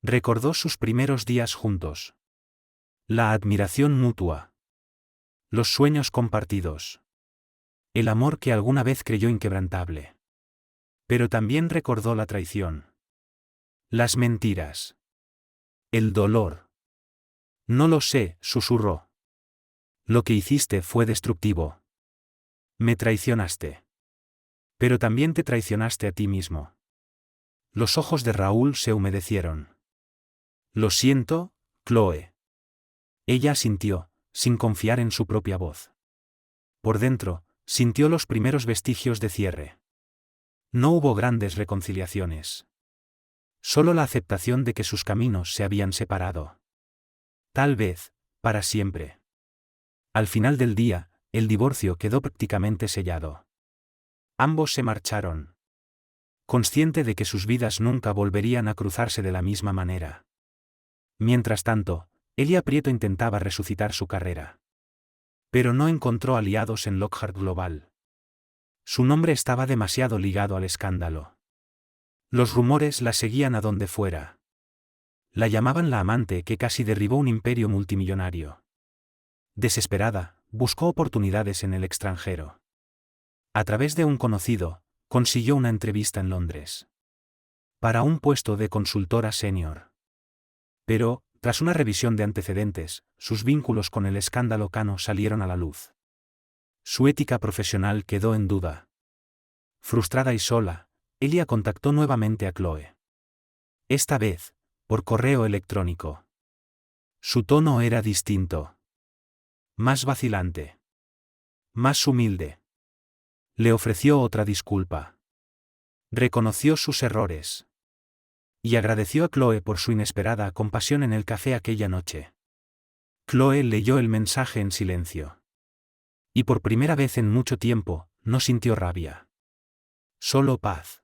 Recordó sus primeros días juntos. La admiración mutua. Los sueños compartidos. El amor que alguna vez creyó inquebrantable. Pero también recordó la traición. Las mentiras. El dolor. No lo sé, susurró. Lo que hiciste fue destructivo. Me traicionaste. Pero también te traicionaste a ti mismo. Los ojos de Raúl se humedecieron. Lo siento, Chloe. Ella asintió, sin confiar en su propia voz. Por dentro, sintió los primeros vestigios de cierre. No hubo grandes reconciliaciones. Solo la aceptación de que sus caminos se habían separado. Tal vez, para siempre. Al final del día, el divorcio quedó prácticamente sellado. Ambos se marcharon. Consciente de que sus vidas nunca volverían a cruzarse de la misma manera. Mientras tanto, Elia Prieto intentaba resucitar su carrera. Pero no encontró aliados en Lockhart Global. Su nombre estaba demasiado ligado al escándalo. Los rumores la seguían a donde fuera. La llamaban la amante que casi derribó un imperio multimillonario. Desesperada, buscó oportunidades en el extranjero. A través de un conocido, consiguió una entrevista en Londres. Para un puesto de consultora senior. Pero, tras una revisión de antecedentes, sus vínculos con el escándalo Cano salieron a la luz. Su ética profesional quedó en duda. Frustrada y sola, Elia contactó nuevamente a Chloe. Esta vez, por correo electrónico. Su tono era distinto. Más vacilante. Más humilde. Le ofreció otra disculpa. Reconoció sus errores. Y agradeció a Chloe por su inesperada compasión en el café aquella noche. Chloe leyó el mensaje en silencio. Y por primera vez en mucho tiempo, no sintió rabia. Solo paz.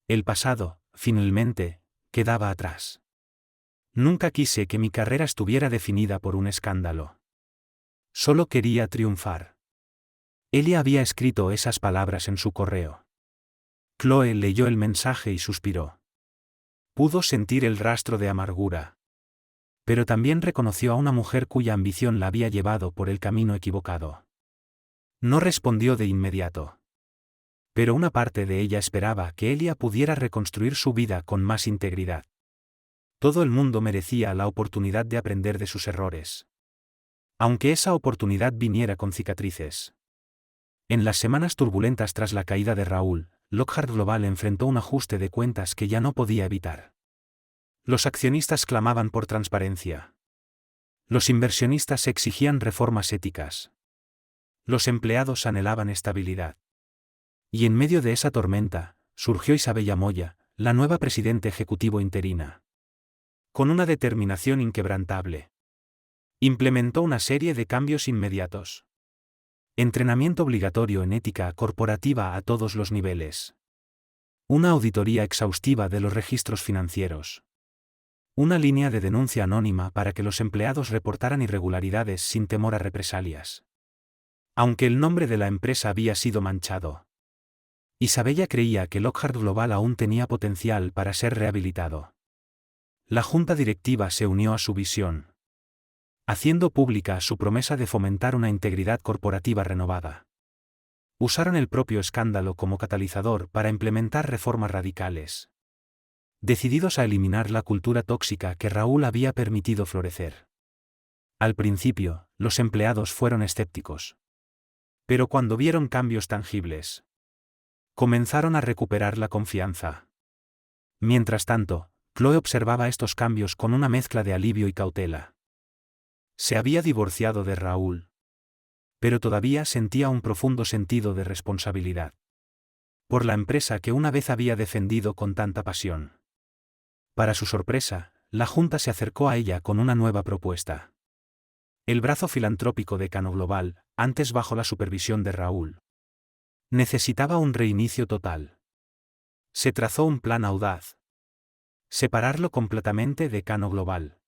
El pasado, finalmente, quedaba atrás. Nunca quise que mi carrera estuviera definida por un escándalo. Solo quería triunfar. Elia había escrito esas palabras en su correo. Chloe leyó el mensaje y suspiró. Pudo sentir el rastro de amargura. Pero también reconoció a una mujer cuya ambición la había llevado por el camino equivocado. No respondió de inmediato. Pero una parte de ella esperaba que Elia pudiera reconstruir su vida con más integridad. Todo el mundo merecía la oportunidad de aprender de sus errores. Aunque esa oportunidad viniera con cicatrices. En las semanas turbulentas tras la caída de Raúl, Lockhart Global enfrentó un ajuste de cuentas que ya no podía evitar. Los accionistas clamaban por transparencia. Los inversionistas exigían reformas éticas. Los empleados anhelaban estabilidad. Y en medio de esa tormenta, surgió Isabella Moya, la nueva presidenta ejecutivo interina. Con una determinación inquebrantable. Implementó una serie de cambios inmediatos. Entrenamiento obligatorio en ética corporativa a todos los niveles. Una auditoría exhaustiva de los registros financieros. Una línea de denuncia anónima para que los empleados reportaran irregularidades sin temor a represalias. Aunque el nombre de la empresa había sido manchado. Isabella creía que Lockhart Global aún tenía potencial para ser rehabilitado. La junta directiva se unió a su visión. Haciendo pública su promesa de fomentar una integridad corporativa renovada. Usaron el propio escándalo como catalizador para implementar reformas radicales. Decididos a eliminar la cultura tóxica que Raúl había permitido florecer. Al principio, los empleados fueron escépticos. Pero cuando vieron cambios tangibles, comenzaron a recuperar la confianza. Mientras tanto, Chloe observaba estos cambios con una mezcla de alivio y cautela. Se había divorciado de Raúl. pero todavía sentía un profundo sentido de responsabilidad por la empresa que una vez había defendido con tanta pasión. Para su sorpresa, la Junta se acercó a ella con una nueva propuesta. El brazo filantrópico de Cano Global, antes bajo la supervisión de Raúl, necesitaba un reinicio total. Se trazó un plan audaz. Separarlo completamente de Cano Global.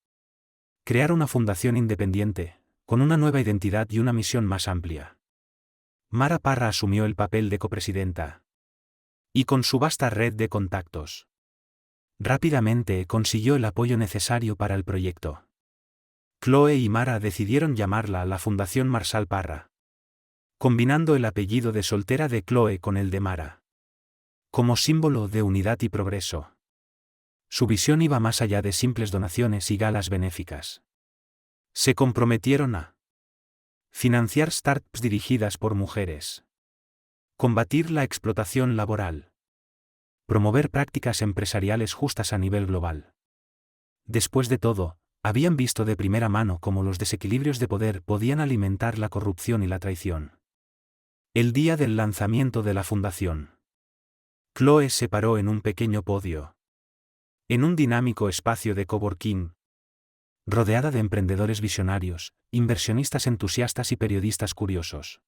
Crear una fundación independiente, con una nueva identidad y una misión más amplia. Mara Parra asumió el papel de copresidenta. Y con su vasta red de contactos, rápidamente consiguió el apoyo necesario para el proyecto. Chloe y Mara decidieron llamarla la Fundación Marshall Parra, combinando el apellido de soltera de Chloe con el de Mara, como símbolo de unidad y progreso. Su visión iba más allá de simples donaciones y galas benéficas. Se comprometieron a financiar startups dirigidas por mujeres, combatir la explotación laboral, promover prácticas empresariales justas a nivel global. Después de todo, habían visto de primera mano cómo los desequilibrios de poder podían alimentar la corrupción y la traición. El día del lanzamiento de la fundación, Chloe se paró en un pequeño podio, en un dinámico espacio de coworking, rodeada de emprendedores visionarios, inversionistas entusiastas y periodistas curiosos.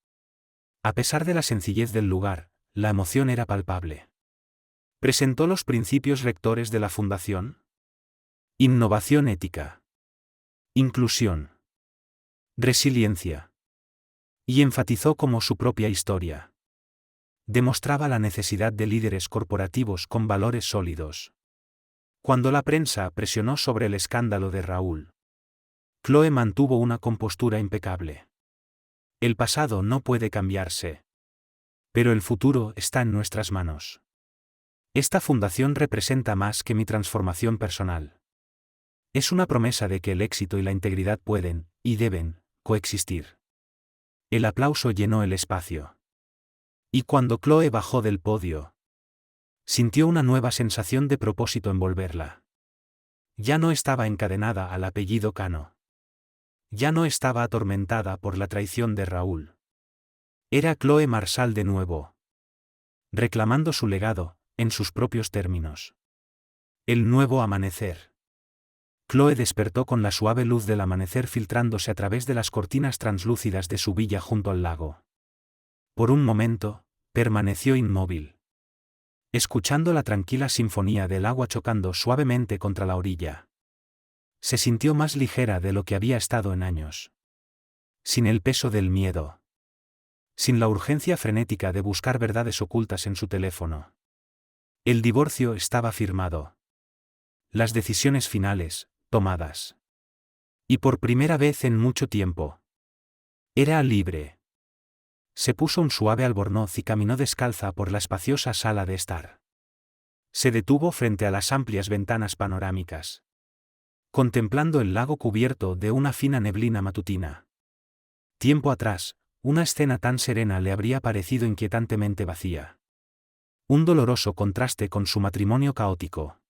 A pesar de la sencillez del lugar, la emoción era palpable. Presentó los principios rectores de la fundación: innovación ética, inclusión, resiliencia. Y enfatizó cómo su propia historia demostraba la necesidad de líderes corporativos con valores sólidos. Cuando la prensa presionó sobre el escándalo de Raúl, Chloe mantuvo una compostura impecable. El pasado no puede cambiarse, pero el futuro está en nuestras manos. Esta fundación representa más que mi transformación personal. Es una promesa de que el éxito y la integridad pueden, y deben, coexistir. El aplauso llenó el espacio. Y cuando Chloe bajó del podio, sintió una nueva sensación de propósito envolverla. Ya no estaba encadenada al apellido Cano. Ya no estaba atormentada por la traición de Raúl. Era Chloe Marshall de nuevo, reclamando su legado, en sus propios términos. El nuevo amanecer. Chloe despertó con la suave luz del amanecer filtrándose a través de las cortinas translúcidas de su villa junto al lago. Por un momento, permaneció inmóvil, escuchando la tranquila sinfonía del agua chocando suavemente contra la orilla. Se sintió más ligera de lo que había estado en años. Sin el peso del miedo. Sin la urgencia frenética de buscar verdades ocultas en su teléfono. El divorcio estaba firmado. Las decisiones finales, tomadas. Y por primera vez en mucho tiempo, era libre. Se puso un suave albornoz y caminó descalza por la espaciosa sala de estar. Se detuvo frente a las amplias ventanas panorámicas, contemplando el lago cubierto de una fina neblina matutina. Tiempo atrás, una escena tan serena le habría parecido inquietantemente vacía. Un doloroso contraste con su matrimonio caótico.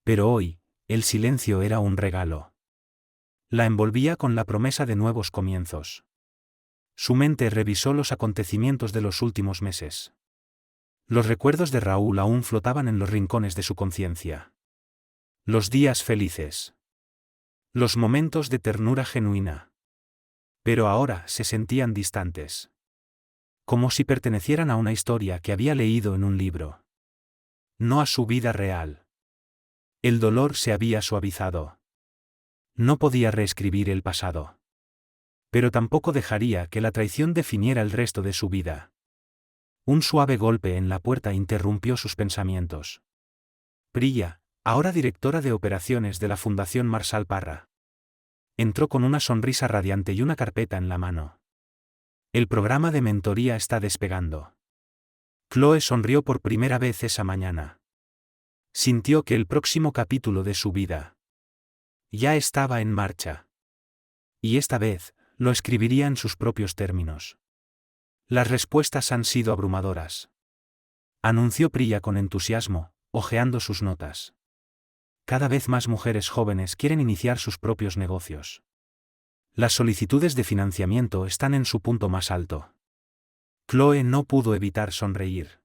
Pero hoy, el silencio era un regalo. La envolvía con la promesa de nuevos comienzos. Su mente revisó los acontecimientos de los últimos meses. Los recuerdos de Raúl aún flotaban en los rincones de su conciencia. Los días felices. Los momentos de ternura genuina. Pero ahora se sentían distantes. Como si pertenecieran a una historia que había leído en un libro. No a su vida real. El dolor se había suavizado. No podía reescribir el pasado. Pero tampoco dejaría que la traición definiera el resto de su vida. Un suave golpe en la puerta interrumpió sus pensamientos. Priya, ahora directora de operaciones de la Fundación Marshall Parra, entró con una sonrisa radiante y una carpeta en la mano. El programa de mentoría está despegando. Chloe sonrió por primera vez esa mañana. Sintió que el próximo capítulo de su vida ya estaba en marcha. Y esta vez, lo escribiría en sus propios términos. Las respuestas han sido abrumadoras, anunció Priya con entusiasmo, hojeando sus notas. Cada vez más mujeres jóvenes quieren iniciar sus propios negocios. Las solicitudes de financiamiento están en su punto más alto. Chloe no pudo evitar sonreír.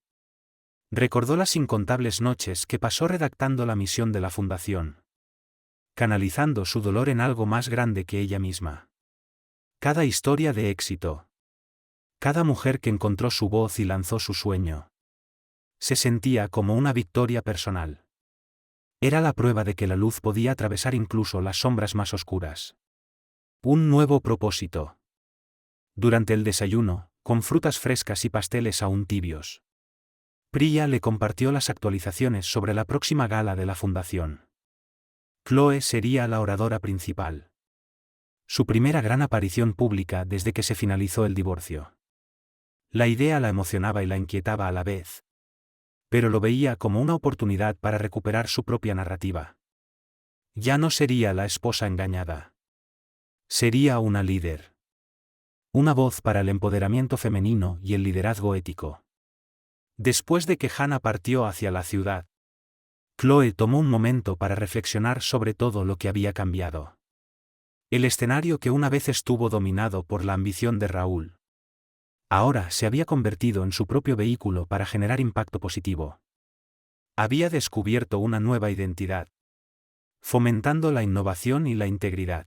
Recordó las incontables noches que pasó redactando la misión de la fundación, canalizando su dolor en algo más grande que ella misma. Cada historia de éxito. Cada mujer que encontró su voz y lanzó su sueño. Se sentía como una victoria personal. Era la prueba de que la luz podía atravesar incluso las sombras más oscuras. Un nuevo propósito. Durante el desayuno, con frutas frescas y pasteles aún tibios, Priya le compartió las actualizaciones sobre la próxima gala de la fundación. Chloe sería la oradora principal. Su primera gran aparición pública desde que se finalizó el divorcio. La idea la emocionaba y la inquietaba a la vez. Pero lo veía como una oportunidad para recuperar su propia narrativa. Ya no sería la esposa engañada. Sería una líder. Una voz para el empoderamiento femenino y el liderazgo ético. Después de que Hannah partió hacia la ciudad, Chloe tomó un momento para reflexionar sobre todo lo que había cambiado. El escenario que una vez estuvo dominado por la ambición de Raúl, ahora se había convertido en su propio vehículo para generar impacto positivo. Había descubierto una nueva identidad, fomentando la innovación y la integridad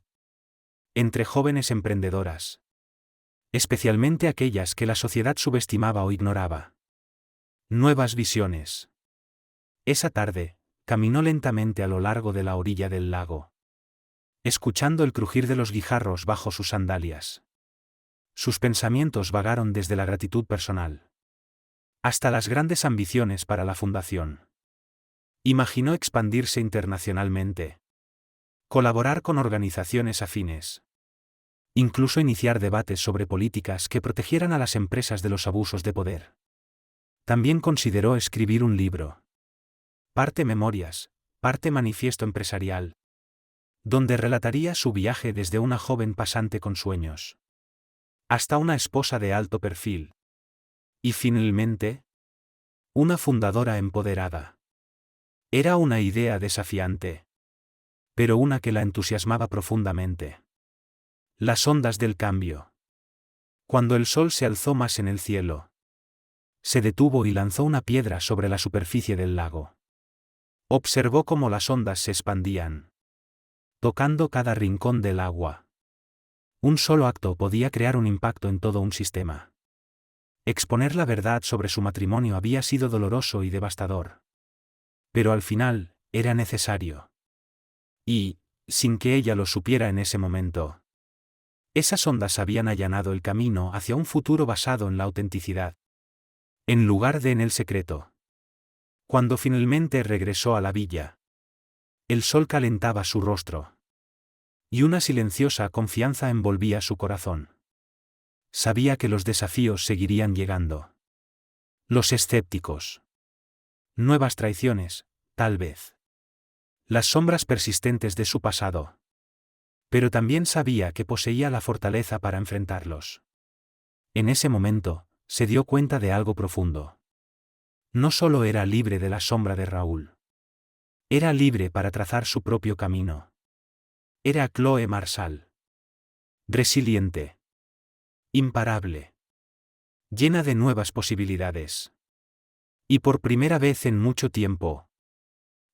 entre jóvenes emprendedoras, especialmente aquellas que la sociedad subestimaba o ignoraba. Nuevas visiones. Esa tarde, caminó lentamente a lo largo de la orilla del lago, escuchando el crujir de los guijarros bajo sus sandalias. Sus pensamientos vagaron desde la gratitud personal hasta las grandes ambiciones para la fundación. Imaginó expandirse internacionalmente, colaborar con organizaciones afines, incluso iniciar debates sobre políticas que protegieran a las empresas de los abusos de poder. También consideró escribir un libro. Parte memorias, parte manifiesto empresarial, donde relataría su viaje desde una joven pasante con sueños hasta una esposa de alto perfil. Y finalmente, una fundadora empoderada. Era una idea desafiante, pero una que la entusiasmaba profundamente. Las ondas del cambio. Cuando el sol se alzó más en el cielo, se detuvo y lanzó una piedra sobre la superficie del lago. Observó cómo las ondas se expandían, tocando cada rincón del agua. Un solo acto podía crear un impacto en todo un sistema. Exponer la verdad sobre su matrimonio había sido doloroso y devastador. Pero al final, era necesario. Y, sin que ella lo supiera en ese momento, esas ondas habían allanado el camino hacia un futuro basado en la autenticidad, en lugar de en el secreto. Cuando finalmente regresó a la villa, el sol calentaba su rostro, y una silenciosa confianza envolvía su corazón. Sabía que los desafíos seguirían llegando. Los escépticos. Nuevas traiciones, tal vez. Las sombras persistentes de su pasado. Pero también sabía que poseía la fortaleza para enfrentarlos. En ese momento, se dio cuenta de algo profundo. No solo era libre de la sombra de Raúl. Era libre para trazar su propio camino. Era Chloe Marsal. Resiliente. Imparable. Llena de nuevas posibilidades. Y por primera vez en mucho tiempo,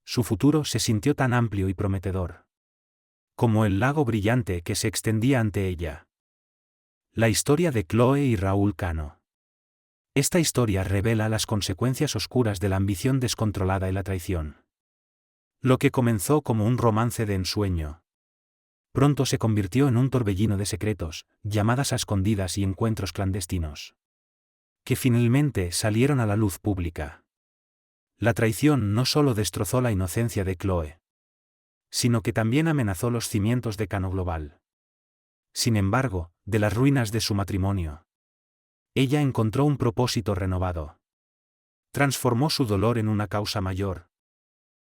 su futuro se sintió tan amplio y prometedor, como el lago brillante que se extendía ante ella. La historia de Chloe y Raúl Cano. Esta historia revela las consecuencias oscuras de la ambición descontrolada y la traición. Lo que comenzó como un romance de ensueño, pronto se convirtió en un torbellino de secretos, llamadas a escondidas y encuentros clandestinos, que finalmente salieron a la luz pública. La traición no solo destrozó la inocencia de Chloe, sino que también amenazó los cimientos de Cano Global. Sin embargo, de las ruinas de su matrimonio, ella encontró un propósito renovado. Transformó su dolor en una causa mayor,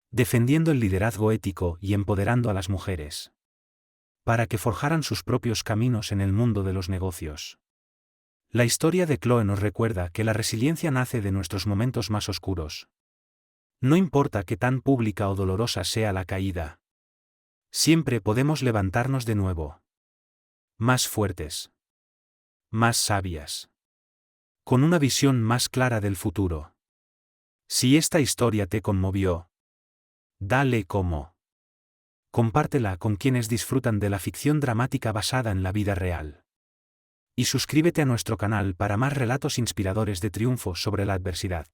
defendiendo el liderazgo ético y empoderando a las mujeres, para que forjaran sus propios caminos en el mundo de los negocios. La historia de Chloe nos recuerda que la resiliencia nace de nuestros momentos más oscuros. No importa qué tan pública o dolorosa sea la caída, siempre podemos levantarnos de nuevo. más fuertes, más sabias, con una visión más clara del futuro. Si esta historia te conmovió, dale como. Compártela con quienes disfrutan de la ficción dramática basada en la vida real. Y suscríbete a nuestro canal para más relatos inspiradores de triunfo sobre la adversidad.